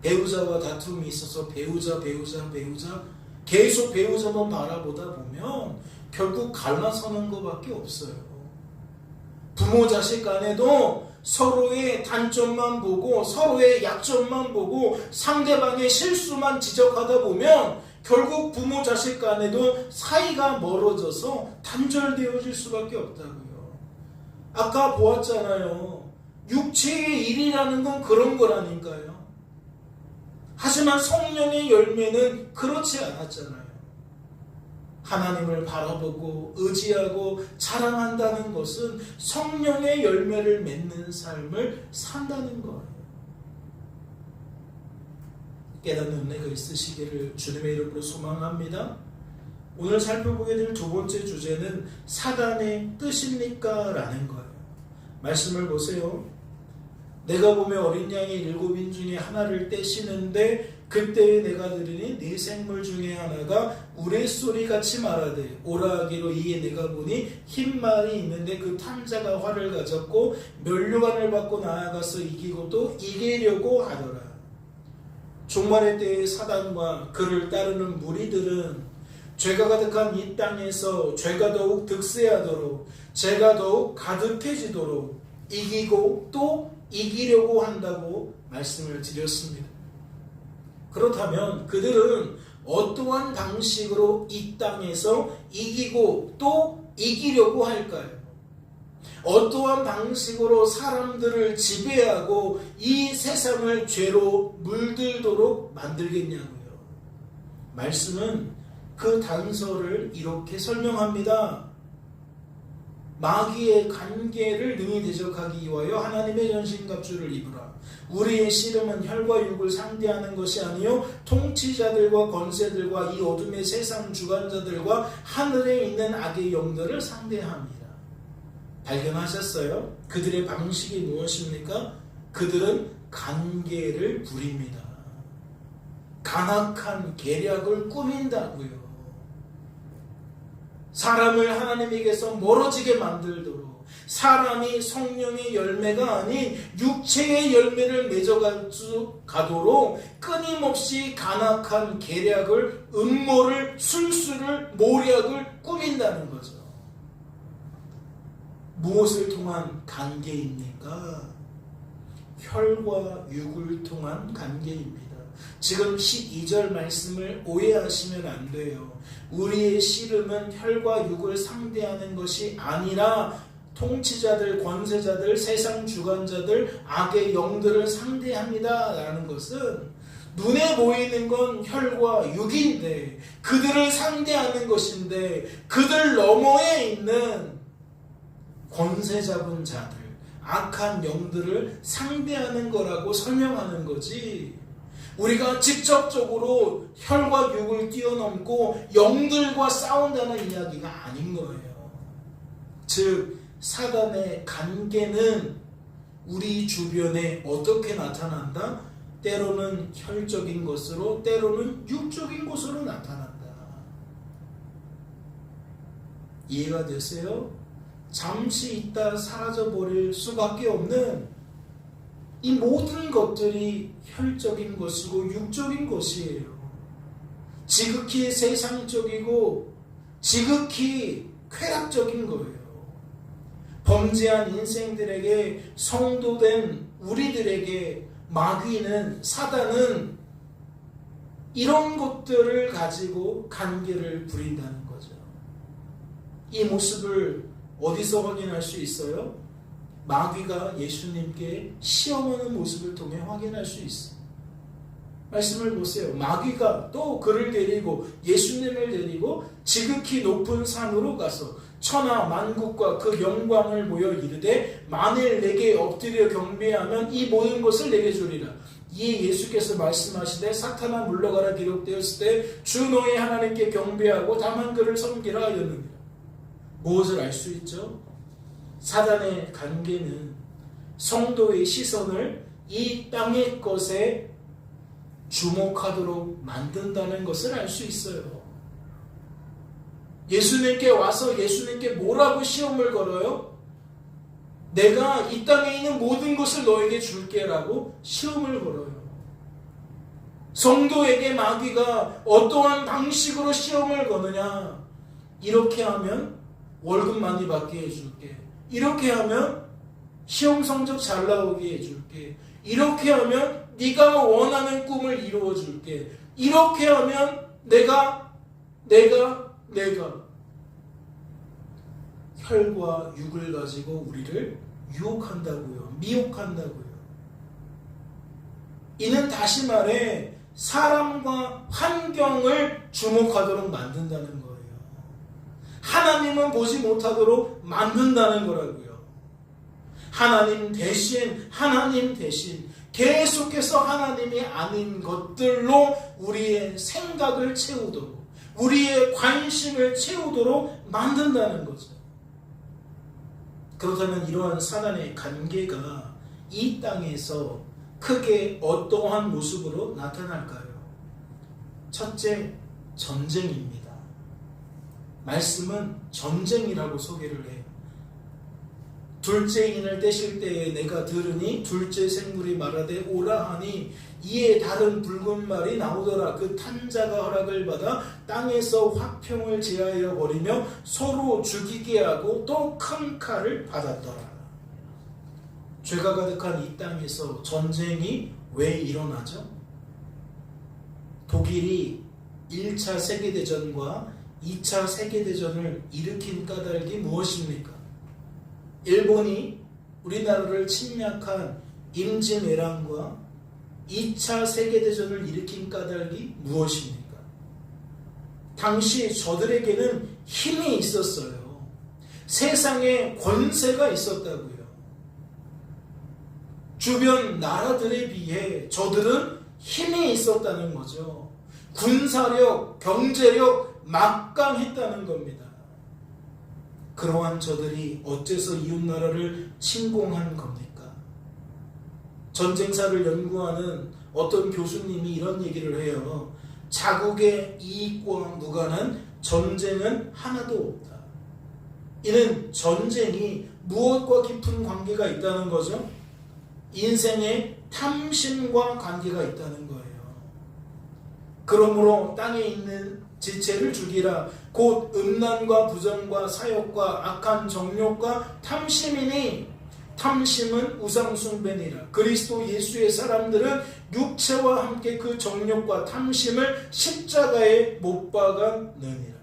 배우자와 다툼이 있어서 배우자 계속 배우자만 바라보다 보면 결국 갈라서는 것밖에 없어요. 부모 자식 간에도 서로의 단점만 보고 서로의 약점만 보고 상대방의 실수만 지적하다 보면 결국 부모 자식 간에도 사이가 멀어져서 단절되어질 수밖에 없다고요. 아까 보았잖아요. 육체의 일이라는 건 그런 거라니까요. 하지만 성령의 열매는 그렇지 않았잖아요. 하나님을 바라보고 의지하고 자랑한다는 것은 성령의 열매를 맺는 삶을 산다는 거예요. 깨닫는 은혜가 있으시기를 주님의 이름으로 소망합니다. 오늘 살펴보게 될 두 번째 주제는 사단의 뜻입니까? 라는 거예요. 말씀을 보세요. 내가 보며 어린 양의 7인 중에 하나를 떼시는데 그때에 내가 들으니 네 생물 중에 하나가 우레소리같이 말하되 오라 하기로 이에 내가 보니 흰 말이 있는데 그 탐자가 활을 가졌고 면류관을 받고 나아가서 이기고 또 이기려고 하더라. 종말의 때에 사단과 그를 따르는 무리들은 죄가 가득한 이 땅에서 죄가 더욱 득세하도록 죄가 더욱 가득해지도록 이기고 또 이기려고 한다고 말씀을 드렸습니다. 그렇다면 그들은 어떠한 방식으로 이 땅에서 이기고 또 이기려고 할까요? 어떠한 방식으로 사람들을 지배하고 이 세상을 죄로 물들도록 만들겠냐고요. 말씀은 그 단서를 이렇게 설명합니다. 마귀의 관계를 능히 대적하기 위하여 하나님의 전신갑주를 입으라. 우리의 씨름은 혈과 육을 상대하는 것이 아니요 통치자들과 권세들과 이 어둠의 세상 주관자들과 하늘에 있는 악의 영들을 상대합니다. 발견하셨어요? 그들의 방식이 무엇입니까? 그들은 관계를 부립니다. 간악한 계략을 꾸민다고요. 사람을 하나님에게서 멀어지게 만들도록 사람이 성령의 열매가 아닌 육체의 열매를 맺어가도록 끊임없이 간악한 계략을, 음모를, 술수를, 모략을 꾸민다는 거죠. 무엇을 통한 관계입니까? 혈과 육을 통한 관계입니다. 지금 12절 말씀을 오해하시면 안 돼요. 우리의 씨름은 혈과 육을 상대하는 것이 아니라 통치자들, 권세자들, 세상 주관자들, 악의 영들을 상대합니다 라는 것은 눈에 보이는 건 혈과 육인데 그들을 상대하는 것인데 그들 너머에 있는 권세 잡은 자들, 악한 영들을 상대하는 거라고 설명하는 거지. 우리가 직접적으로 혈과 육을 뛰어넘고 영들과 싸운다는 이야기가 아닌 거예요. 즉 사단의 관계는 우리 주변에 어떻게 나타난다? 때로는 혈적인 것으로, 때로는 육적인 것으로 나타난다. 이해가 되세요? 잠시 있다 사라져버릴 수밖에 없는 이 모든 것들이 혈적인 것이고 육적인 것이에요. 지극히 세상적이고 지극히 쾌락적인 거예요. 범죄한 인생들에게, 성도된 우리들에게 마귀는, 사단은 이런 것들을 가지고 관계를 부린다는 거죠. 이 모습을 어디서 확인할 수 있어요? 마귀가 예수님께 시험하는 모습을 통해 확인할 수 있어요. 말씀을 보세요. 마귀가 또 그를 데리고, 예수님을 데리고 지극히 높은 산으로 가서 천하 만국과 그 영광을 보여 이르되 만일 내게 엎드려 경배하면 이 모든 것을 내게 주리라. 이에 예수께서 말씀하시되 사탄아 물러가라 기록되었을 때 주 너의 하나님께 경배하고 다만 그를 섬기라 하였느니라. 무엇을 알 수 있죠? 사단의 관계는 성도의 시선을 이 땅의 것에 주목하도록 만든다는 것을 알 수 있어요. 예수님께 와서 예수님께 뭐라고 시험을 걸어요? 내가 이 땅에 있는 모든 것을 너에게 줄게라고 시험을 걸어요. 성도에게 마귀가 어떠한 방식으로 시험을 거느냐? 이렇게 하면 월급 많이 받게 해줄게. 이렇게 하면 시험 성적 잘 나오게 해줄게. 이렇게 하면 네가 원하는 꿈을 이루어줄게. 이렇게 하면 내가 혈과 육을 가지고 우리를 유혹한다고요. 미혹한다고요. 이는 다시 말해 사람과 환경을 주목하도록 만든다는 거예요. 하나님은 보지 못하도록 만든다는 거라고요. 하나님 대신 계속해서 하나님이 아닌 것들로 우리의 생각을 채우도록, 우리의 관심을 채우도록 만든다는 거죠. 그렇다면 이러한 사단의 관계가 이 땅에서 크게 어떠한 모습으로 나타날까요? 첫째, 전쟁입니다. 말씀은 전쟁이라고 소개를 해요. 둘째 인을 떼실 때에 내가 들으니 둘째 생물이 말하되 오라 하니 이에 다른 붉은 말이 나오더라. 그 탄자가 허락을 받아 땅에서 화평을 제하여 버리며 서로 죽이게 하고 또 큰 칼을 받았더라. 죄가 가득한 이 땅에서 전쟁이 왜 일어나죠? 독일이 1차 세계대전과 2차 세계대전을 일으킨 까닭이 무엇입니까? 일본이 우리나라를 침략한 임진왜란과 2차 세계대전을 일으킨 까닭이 무엇입니까? 당시 저들에게는 힘이 있었어요. 세상에 권세가 있었다고요. 주변 나라들에 비해 저들은 힘이 있었다는 거죠. 군사력, 경제력 막강했다는 겁니다. 그러한 저들이 어째서 이웃나라를 침공한 겁니까? 전쟁사를 연구하는 어떤 교수님이 이런 얘기를 해요. 자국의 이익과 무관한 전쟁은 하나도 없다. 이는 전쟁이 무엇과 깊은 관계가 있다는 거죠? 인생의 탐심과 관계가 있다는 거예요. 그러므로 땅에 있는 지체를 죽이라. 곧 음란과 부정과 사욕과 악한 정욕과 탐심이니 탐심은 우상숭배니라. 그리스도 예수의 사람들은 육체와 함께 그 정욕과 탐심을 십자가에 못 박았느니라.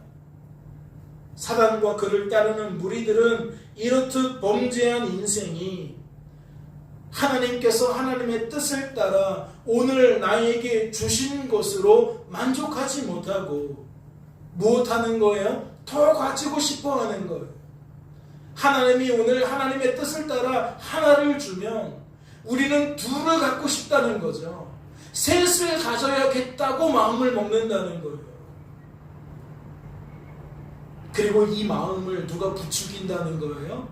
사단과 그를 따르는 무리들은 이렇듯 범죄한 인생이 하나님께서 하나님의 뜻을 따라 오늘 나에게 주신 것으로 만족하지 못하고 무엇하는 거예요? 더 가지고 싶어 하는 거예요. 하나님이 오늘 하나님의 뜻을 따라 하나를 주면 우리는 둘을 갖고 싶다는 거죠. 셋을 가져야겠다고 마음을 먹는다는 거예요. 그리고 이 마음을 누가 부추긴다는 거예요?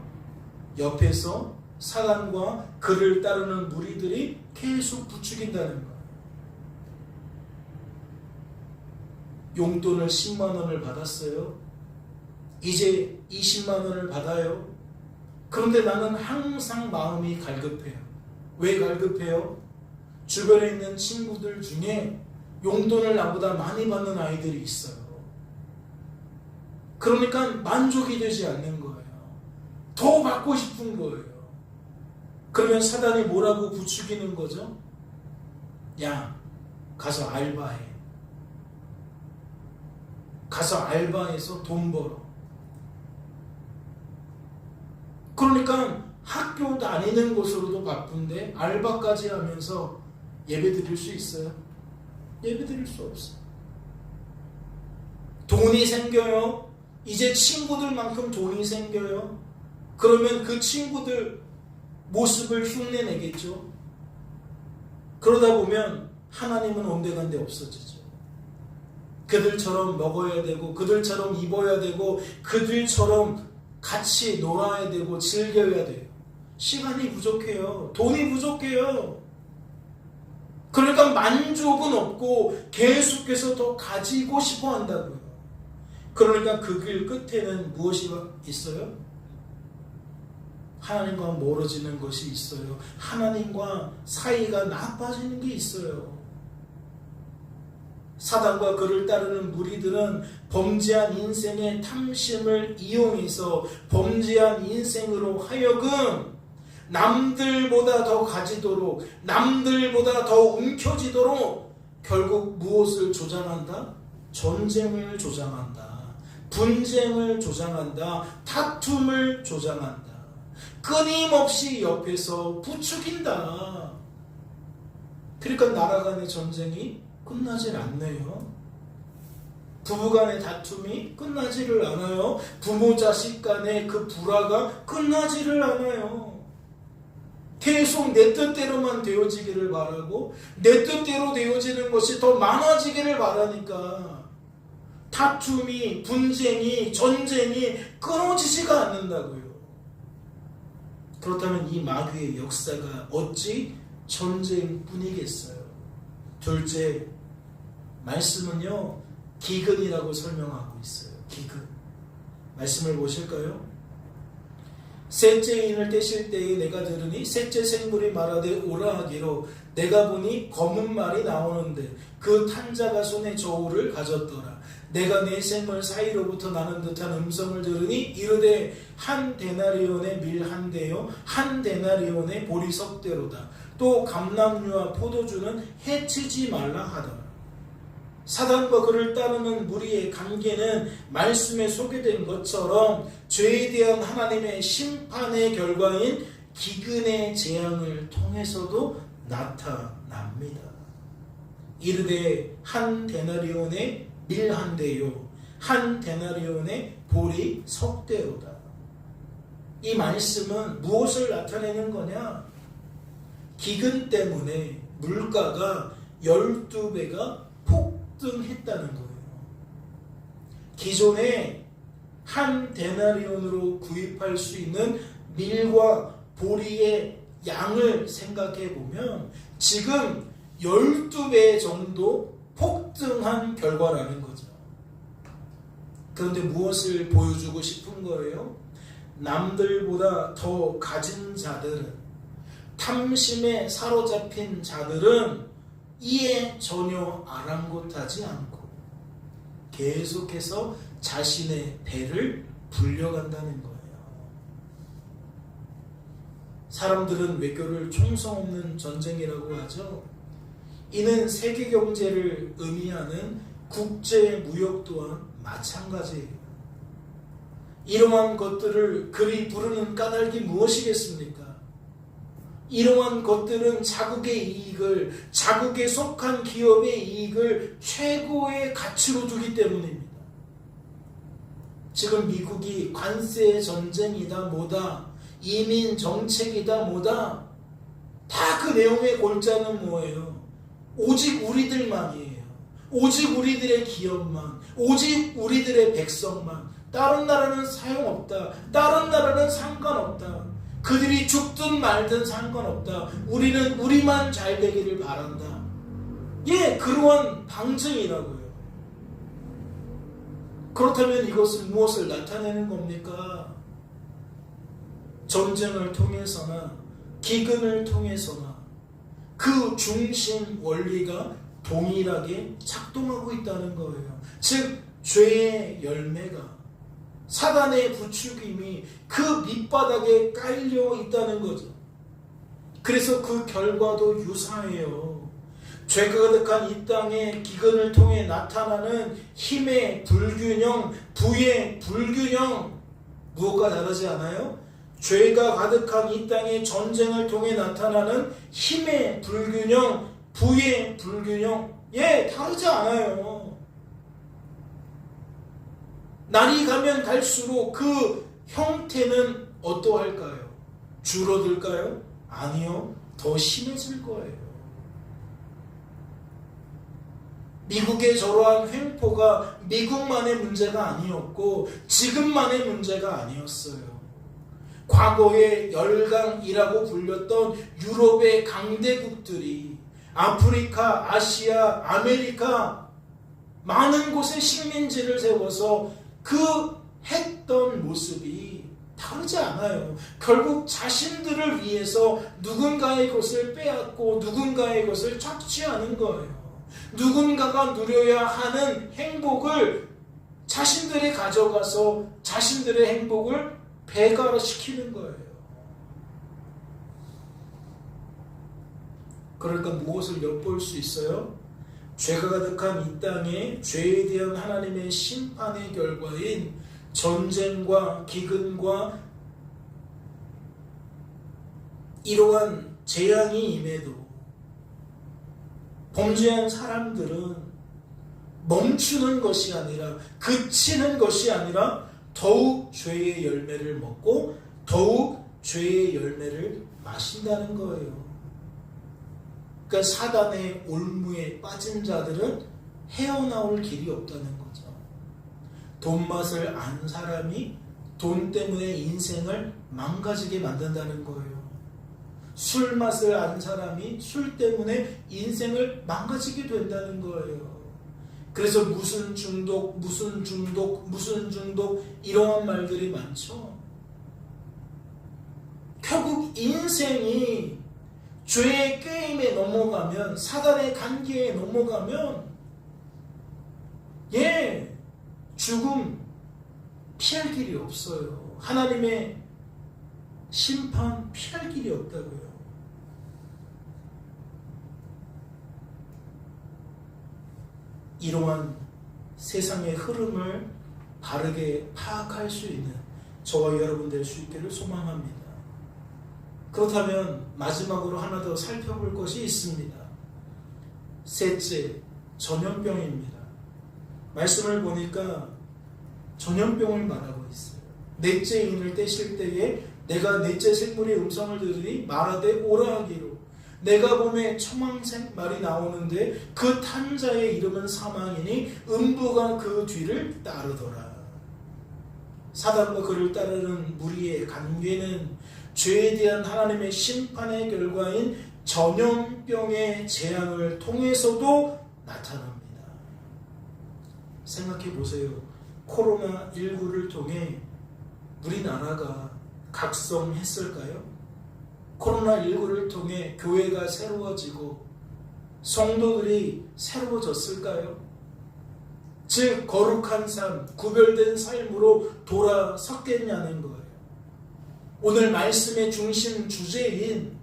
옆에서 사단과 그를 따르는 무리들이 계속 부추긴다는 거예요. 용돈을 10만 원을 받았어요. 이제 20만 원을 받아요. 그런데 나는 항상 마음이 갈급해요. 왜 갈급해요? 주변에 있는 친구들 중에 용돈을 나보다 많이 받는 아이들이 있어요. 그러니까 만족이 되지 않는 거예요. 더 받고 싶은 거예요. 그러면 사단이 뭐라고 부추기는 거죠? 야, 가서 알바해. 가서 알바해서 돈 벌어. 그러니까 학교 다니는 곳으로도 바쁜데 알바까지 하면서 예배 드릴 수 있어요? 예배 드릴 수 없어요. 돈이 생겨요. 이제 친구들만큼 돈이 생겨요. 그러면 그 친구들 모습을 흉내내겠죠. 그러다 보면 하나님은 온데간데 없어지죠. 그들처럼 먹어야 되고 그들처럼 입어야 되고 그들처럼 같이 놀아야 되고 즐겨야 돼요. 시간이 부족해요. 돈이 부족해요. 그러니까 만족은 없고 계속해서 더 가지고 싶어 한다고요. 그러니까 그 길 끝에는 무엇이 있어요? 하나님과 멀어지는 것이 있어요. 하나님과 사이가 나빠지는 게 있어요. 사단과 그를 따르는 무리들은 범죄한 인생의 탐심을 이용해서 범죄한 인생으로 하여금 남들보다 더 가지도록, 남들보다 더 움켜쥐도록 결국 무엇을 조장한다? 전쟁을 조장한다. 분쟁을 조장한다. 다툼을 조장한다. 끊임없이 옆에서 부추긴다. 그러니까 나라 간의 전쟁이 끝나질 않네요. 부부간의 다툼이 끝나지를 않아요. 부모 자식 간의 그 불화가 끝나지를 않아요. 계속 내 뜻대로만 되어지기를 바라고 내 뜻대로 되어지는 것이 더 많아지기를 바라니까 다툼이, 분쟁이, 전쟁이 끊어지지가 않는다고요. 그렇다면 이 마귀의 역사가 어찌 전쟁뿐이겠어요? 둘째, 말씀은요 기근이라고 설명하고 있어요. 기근. 말씀을 보실까요? 셋째 인을 떼실 때에 내가 들으니 셋째 생물이 말하되 오라 하기로 내가 보니 검은 말이 나오는데 그 탄자가 손에 저울을 가졌더라. 내가 내 생물 사이로부터 나는 듯한 음성을 들으니 이르되 한 데나리온의 밀 한 대요 한 데나리온의 보리 석 대로다. 또 감람류와 포도주는 해치지 말라 하더라. 사단과 그를 따르는 무리의 관계는 말씀에 소개된 것처럼 죄에 대한 하나님의 심판의 결과인 기근의 재앙을 통해서도 나타납니다. 이르되 한 데나리온의 밀 한 대요 한 데나리온의 보리 석 대로다. 이 말씀은 무엇을 나타내는 거냐? 기근 때문에 물가가 12배가 폭등했다는 거예요. 기존에 한 데나리온으로 구입할 수 있는 밀과 보리의 양을 생각해 보면 지금 12배 정도 폭등한 결과라는 거죠. 그런데 무엇을 보여주고 싶은 거예요? 남들보다 더 가진 자들은, 탐심에 사로잡힌 자들은 이에 전혀 아랑곳하지 않고 계속해서 자신의 배를 불려간다는 거예요. 사람들은 외교를 총성 없는 전쟁이라고 하죠. 이는 세계 경제를 의미하는 국제 무역 또한 마찬가지예요. 이러한 것들을 그리 부르는 까닭이 무엇이겠습니까? 이러한 것들은 자국의 이익을, 자국에 속한 기업의 이익을 최고의 가치로 두기 때문입니다. 지금 미국이 관세 전쟁이다 뭐다 이민 정책이다 뭐다 다 그 내용의 골자는 뭐예요? 오직 우리들만이에요. 오직 우리들의 기업만, 오직 우리들의 백성만. 다른 나라는 사용없다. 다른 나라는 상관없다. 그들이 죽든 말든 상관없다. 우리는 우리만 잘 되기를 바란다. 예, 그러한 방증이라고요. 그렇다면 이것은 무엇을 나타내는 겁니까? 전쟁을 통해서나 기근을 통해서나 그 중심 원리가 동일하게 작동하고 있다는 거예요. 즉 죄의 열매가 사단의 부추김이 그 밑바닥에 깔려 있다는 거죠. 그래서 그 결과도 유사해요. 죄가 가득한 이 땅의 기근을 통해 나타나는 힘의 불균형, 부의 불균형 무엇과 다르지 않아요? 죄가 가득한 이 땅의 전쟁을 통해 나타나는 힘의 불균형, 부의 불균형, 예, 다르지 않아요. 날이 가면 갈수록 그 형태는 어떠할까요? 줄어들까요? 아니요, 더 심해질 거예요. 미국의 저러한 횡포가 미국만의 문제가 아니었고 지금만의 문제가 아니었어요. 과거의 열강이라고 불렸던 유럽의 강대국들이 아프리카, 아시아, 아메리카 많은 곳에 식민지를 세워서 그 했던 모습이 다르지 않아요. 결국 자신들을 위해서 누군가의 것을 빼앗고 누군가의 것을 착취하는 거예요. 누군가가 누려야 하는 행복을 자신들이 가져가서 자신들의 행복을 배가시키는 거예요. 그러니까 무엇을 엿볼 수 있어요? 죄가 가득한 이 땅에 죄에 대한 하나님의 심판의 결과인 전쟁과 기근과 이러한 재앙이 임해도 범죄한 사람들은 멈추는 것이 아니라 그치는 것이 아니라 더욱 죄의 열매를 먹고 더욱 죄의 열매를 마신다는 거예요. 그러니까 사단의 올무에 빠진 자들은 헤어나올 길이 없다는 거죠. 돈 맛을 안 사람이 돈 때문에 인생을 망가지게 만든다는 거예요. 술 맛을 안 사람이 술 때문에 인생을 망가지게 된다는 거예요. 그래서 무슨 중독 이러한 말들이 많죠. 결국 인생이 죄의 게임에 넘어가면 사단의 관계에 넘어가면 죽음 피할 길이 없어요. 하나님의 심판 피할 길이 없다고요. 이러한 세상의 흐름을 바르게 파악할 수 있는 저와 여러분 될 수 있기를 소망합니다. 그렇다면 마지막으로 하나 더 살펴볼 것이 있습니다. 셋째, 전염병입니다. 말씀을 보니까 전염병을 말하고 있어요. 넷째 인을 떼실 때에 내가 넷째 생물의 음성을 들으니 말하되 오라 하기로 내가 봄에 청황색 말이 나오는데 그 탄자의 이름은 사망이니 음부가 그 뒤를 따르더라. 사단과 그를 따르는 무리의 관계는 죄에 대한 하나님의 심판의 결과인 전염병의 재앙을 통해서도 나타납니다. 생각해 보세요. 코로나19를 통해 우리나라가 각성했을까요? 코로나19를 통해 교회가 새로워지고 성도들이 새로워졌을까요? 즉 거룩한 삶, 구별된 삶으로 돌아섰겠냐는 거예요. 오늘 말씀의 중심 주제인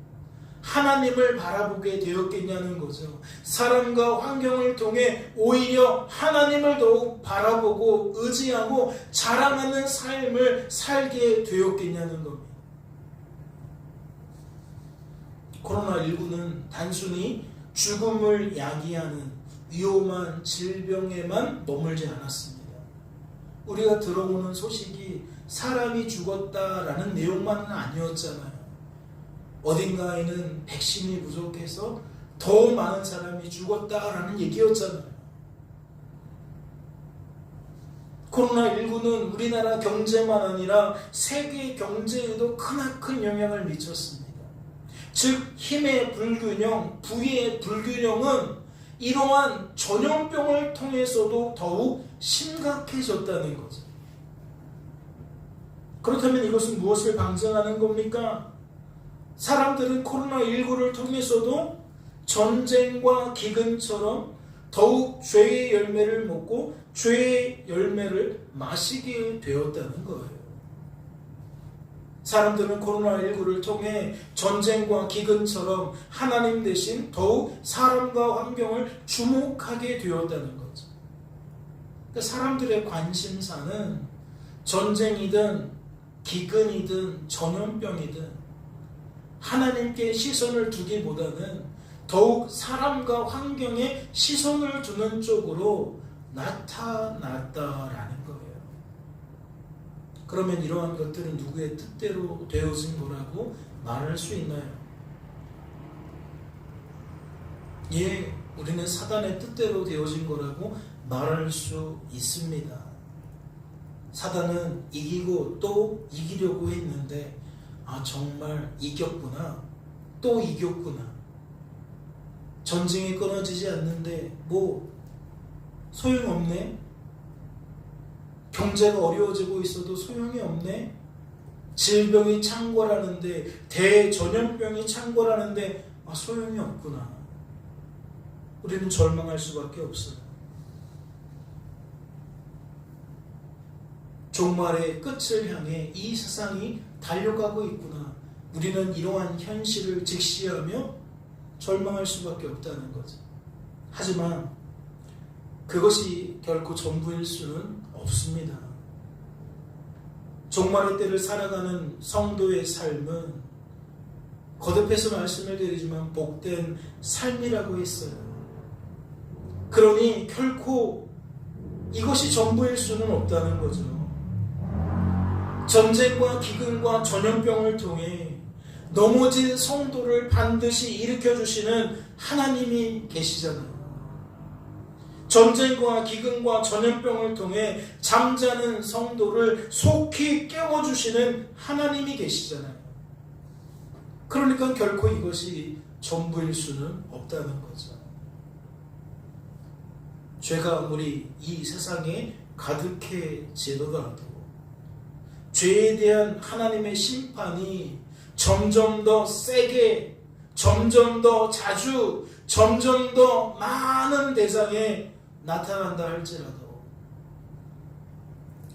하나님을 바라보게 되었겠냐는 거죠. 사람과 환경을 통해 오히려 하나님을 더욱 바라보고 의지하고 자랑하는 삶을 살게 되었겠냐는 겁니다. 코로나19는 단순히 죽음을 야기하는 위험한 질병에만 머물지 않았습니다. 우리가 들어오는 소식이 사람이 죽었다라는 내용만은 아니었잖아요. 어딘가에는 백신이 부족해서 더 많은 사람이 죽었다라는 얘기였잖아요. 코로나19는 우리나라 경제만 아니라 세계 경제에도 크나큰 영향을 미쳤습니다. 즉 힘의 불균형, 부의 불균형은 이러한 전염병을 통해서도 더욱 심각해졌다는 거죠. 그렇다면 이것은 무엇을 방증하는 겁니까? 사람들은 코로나19를 통해서도 전쟁과 기근처럼 더욱 죄의 열매를 먹고 죄의 열매를 마시게 되었다는 거예요. 사람들은 코로나19를 통해 전쟁과 기근처럼 하나님 대신 더욱 사람과 환경을 주목하게 되었다는 거죠. 그러니까 사람들의 관심사는 전쟁이든 기근이든 전염병이든 하나님께 시선을 두기보다는 더욱 사람과 환경에 시선을 두는 쪽으로 나타났다라는 거예요. 그러면 이러한 것들은 누구의 뜻대로 되어진 거라고 말할 수 있나요? 예, 우리는 사단의 뜻대로 되어진 거라고 말할 수 있습니다. 사단은 이기고 또 이기려고 했는데 정말 이겼구나, 또 이겼구나. 전쟁이 끊어지지 않는데 소용없네. 경제가 어려워지고 있어도 소용이 없네. 질병이 창궐하는데, 대전염병이 창궐하는데 소용이 없구나. 우리는 절망할 수밖에 없어요. 종말의 끝을 향해 이 세상이 달려가고 있구나. 우리는 이러한 현실을 직시하며 절망할 수밖에 없다는 거죠. 하지만 그것이 결코 전부일 수는 없습니다. 종말의 때를 살아가는 성도의 삶은 거듭해서 말씀을 드리지만 복된 삶이라고 했어요. 그러니 결코 이것이 전부일 수는 없다는 거죠. 전쟁과 기근과 전염병을 통해 넘어진 성도를 반드시 일으켜주시는 하나님이 계시잖아요. 전쟁과 기근과 전염병을 통해 잠자는 성도를 속히 깨워주시는 하나님이 계시잖아요. 그러니까 결코 이것이 전부일 수는 없다는 거죠. 죄가 아무리 이 세상에 가득해지더라도 죄에 대한 하나님의 심판이 점점 더 세게, 점점 더 자주, 점점 더 많은 대상에 나타난다 할지라도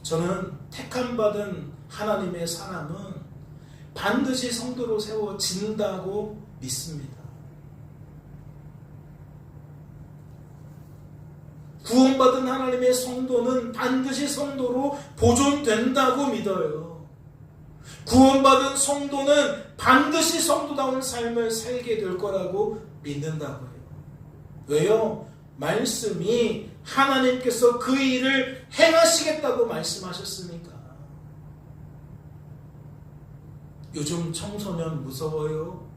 저는 택함받은 하나님의 사람은 반드시 성도로 세워진다고 믿습니다. 구원받은 하나님의 성도는 반드시 성도로 보존된다고 믿어요. 구원받은 성도는 반드시 성도다운 삶을 살게 될 거라고 믿는다고요. 왜요? 말씀이 하나님께서 그 일을 행하시겠다고 말씀하셨으니까. 요즘 청소년 무서워요.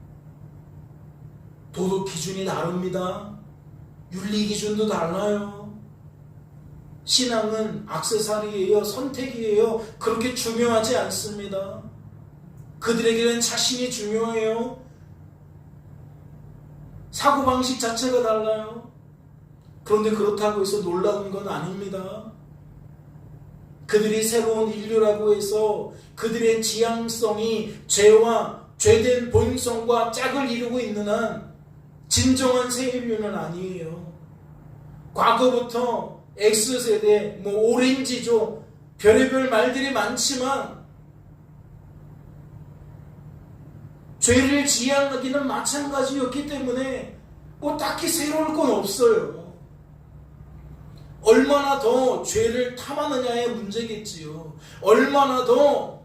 도덕 기준이 다릅니다. 윤리 기준도 달라요. 신앙은 액세서리예요, 선택이에요. 그렇게 중요하지 않습니다. 그들에게는 자신이 중요해요. 사고방식 자체가 달라요. 그런데 그렇다고 해서 놀라운 건 아닙니다. 그들이 새로운 인류라고 해서 그들의 지향성이 죄와 죄된 본성과 짝을 이루고 있는 한 진정한 새 인류는 아니에요. 과거부터 X세대, 오렌지족, 별의별 말들이 많지만 죄를 지향하기는 마찬가지였기 때문에 딱히 새로울 건 없어요. 얼마나 더 죄를 탐하느냐의 문제겠지요. 얼마나 더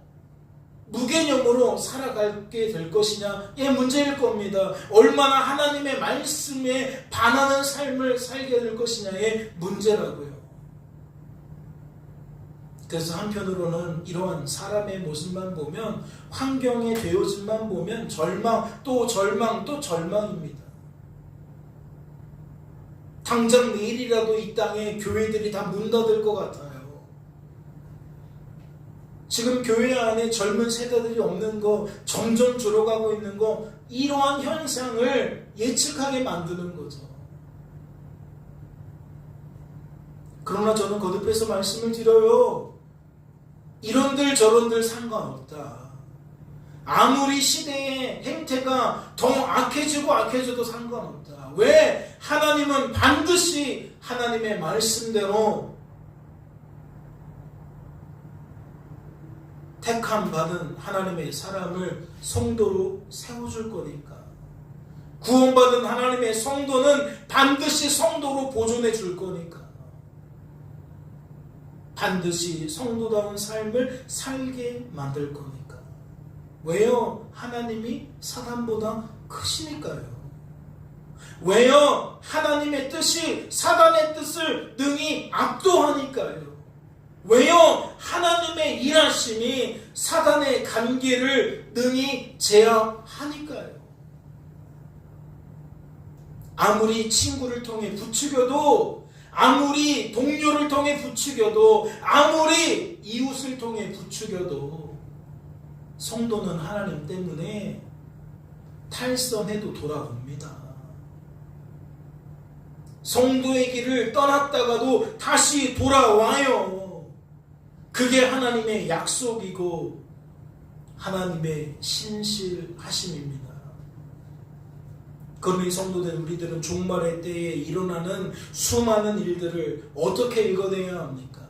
무개념으로 살아가게 될 것이냐의 문제일 겁니다. 얼마나 하나님의 말씀에 반하는 삶을 살게 될 것이냐의 문제라고요. 그래서 한편으로는 이러한 사람의 모습만 보면, 환경의 되어짐만 보면 절망 또 절망 또 절망입니다. 당장 내일이라도 이 땅에 교회들이 다 문 닫을 것 같아요. 지금 교회 안에 젊은 세대들이 없는 거, 점점 줄어가고 있는 거, 이러한 현상을 예측하게 만드는 거죠. 그러나 저는 거듭해서 말씀을 드려요. 이런들 저런들 상관없다. 아무리 시대의 행태가 더 악해져도 상관없다. 왜? 하나님은 반드시 하나님의 말씀대로 택함 받은 하나님의 사람을 성도로 세워줄 거니까. 구원받은 하나님의 성도는 반드시 성도로 보존해 줄 거니까. 반드시 성도다운 삶을 살게 만들 거니까. 왜요? 하나님이 사단보다 크시니까요. 왜요? 하나님의 뜻이 사단의 뜻을 능히 압도하니까요. 왜요? 하나님의 일하심이 사단의 관계를 능히 제압하니까요. 아무리 친구를 통해 부추겨도, 아무리 동료를 통해 부추겨도, 아무리 이웃을 통해 부추겨도 성도는 하나님 때문에 탈선해도 돌아옵니다. 성도의 길을 떠났다가도 다시 돌아와요. 그게 하나님의 약속이고 하나님의 신실하심입니다. 그러니 성도된 우리들은 종말의 때에 일어나는 수많은 일들을 어떻게 읽어내야 합니까?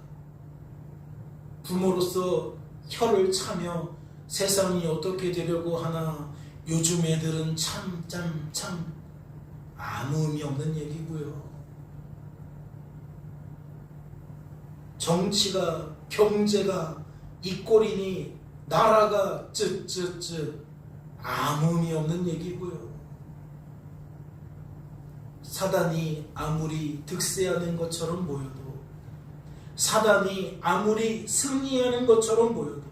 부모로서 혀를 차며 세상이 어떻게 되려고 하나, 요즘 애들은 참 아무 의미 없는 얘기고요. 정치가, 경제가 이 꼴이니 나라가 아무 의미 없는 얘기고요. 사단이 아무리 득세하는 것처럼 보여도, 사단이 아무리 승리하는 것처럼 보여도,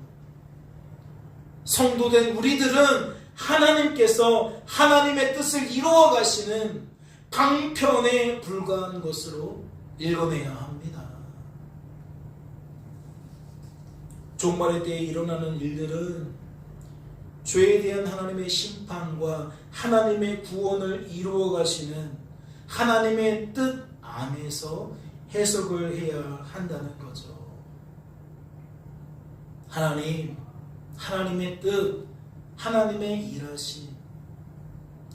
성도된 우리들은 하나님께서 하나님의 뜻을 이루어 가시는 방편에 불과한 것으로 읽어내야 합니다. 종말의 때에 일어나는 일들은 죄에 대한 하나님의 심판과 하나님의 구원을 이루어 가시는 하나님의 뜻 안에서 해석을 해야 한다는 거죠. 하나님의 뜻, 하나님의 일하심,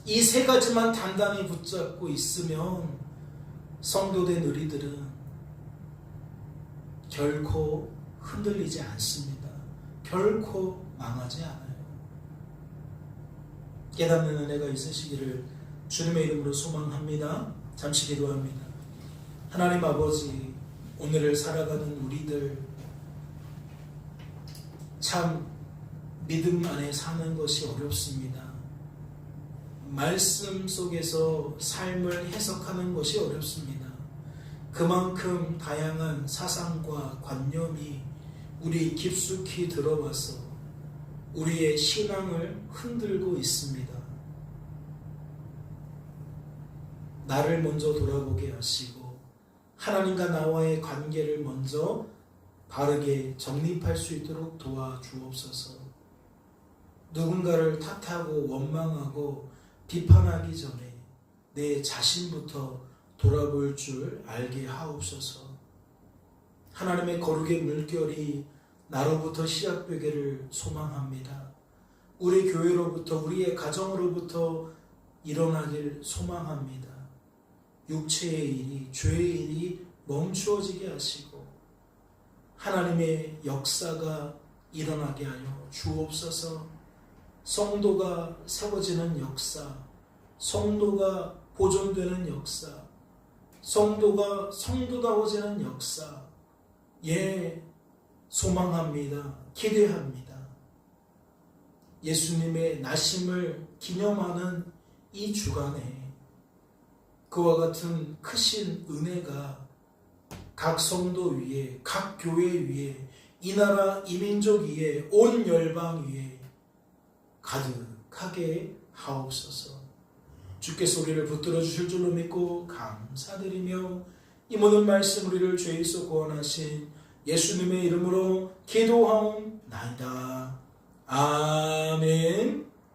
이 세 가지만 단단히 붙잡고 있으면 성도된 우리들은 결코 흔들리지 않습니다. 결코 망하지 않아요. 깨닫는 은혜가 있으시기를 주님의 이름으로 소망합니다. 잠시 기도합니다. 하나님 아버지, 오늘을 살아가는 우리들 참 믿음 안에 사는 것이 어렵습니다. 말씀 속에서 삶을 해석하는 것이 어렵습니다. 그만큼 다양한 사상과 관념이 우리 깊숙이 들어와서 우리의 신앙을 흔들고 있습니다. 나를 먼저 돌아보게 하시고 하나님과 나와의 관계를 먼저 바르게 정립할 수 있도록 도와주옵소서. 누군가를 탓하고 원망하고 비판하기 전에 내 자신부터 돌아볼 줄 알게 하옵소서. 하나님의 거룩의 물결이 나로부터 시작되기를 소망합니다. 우리 교회로부터, 우리의 가정으로부터 일어나길 소망합니다. 육체의 일이, 죄의 일이 멈추어지게 하시고 하나님의 역사가 일어나게 하여 주옵소서. 성도가 세워지는 역사, 성도가 보존되는 역사, 성도가 성도다워지는 역사, 소망합니다. 기대합니다. 예수님의 나심을 기념하는 이 주간에 그와 같은 크신 은혜가 각 성도 위에, 각 교회 위에 이 나라 이 민족 위에 온 열방 위에 가득하게 하옵소서. 주께서 우리를 붙들어 주실 줄로 믿고 감사드리며 이 모든 말씀 우리를 죄에서 구원하신 예수님의 이름으로 기도하옵나이다. 아멘.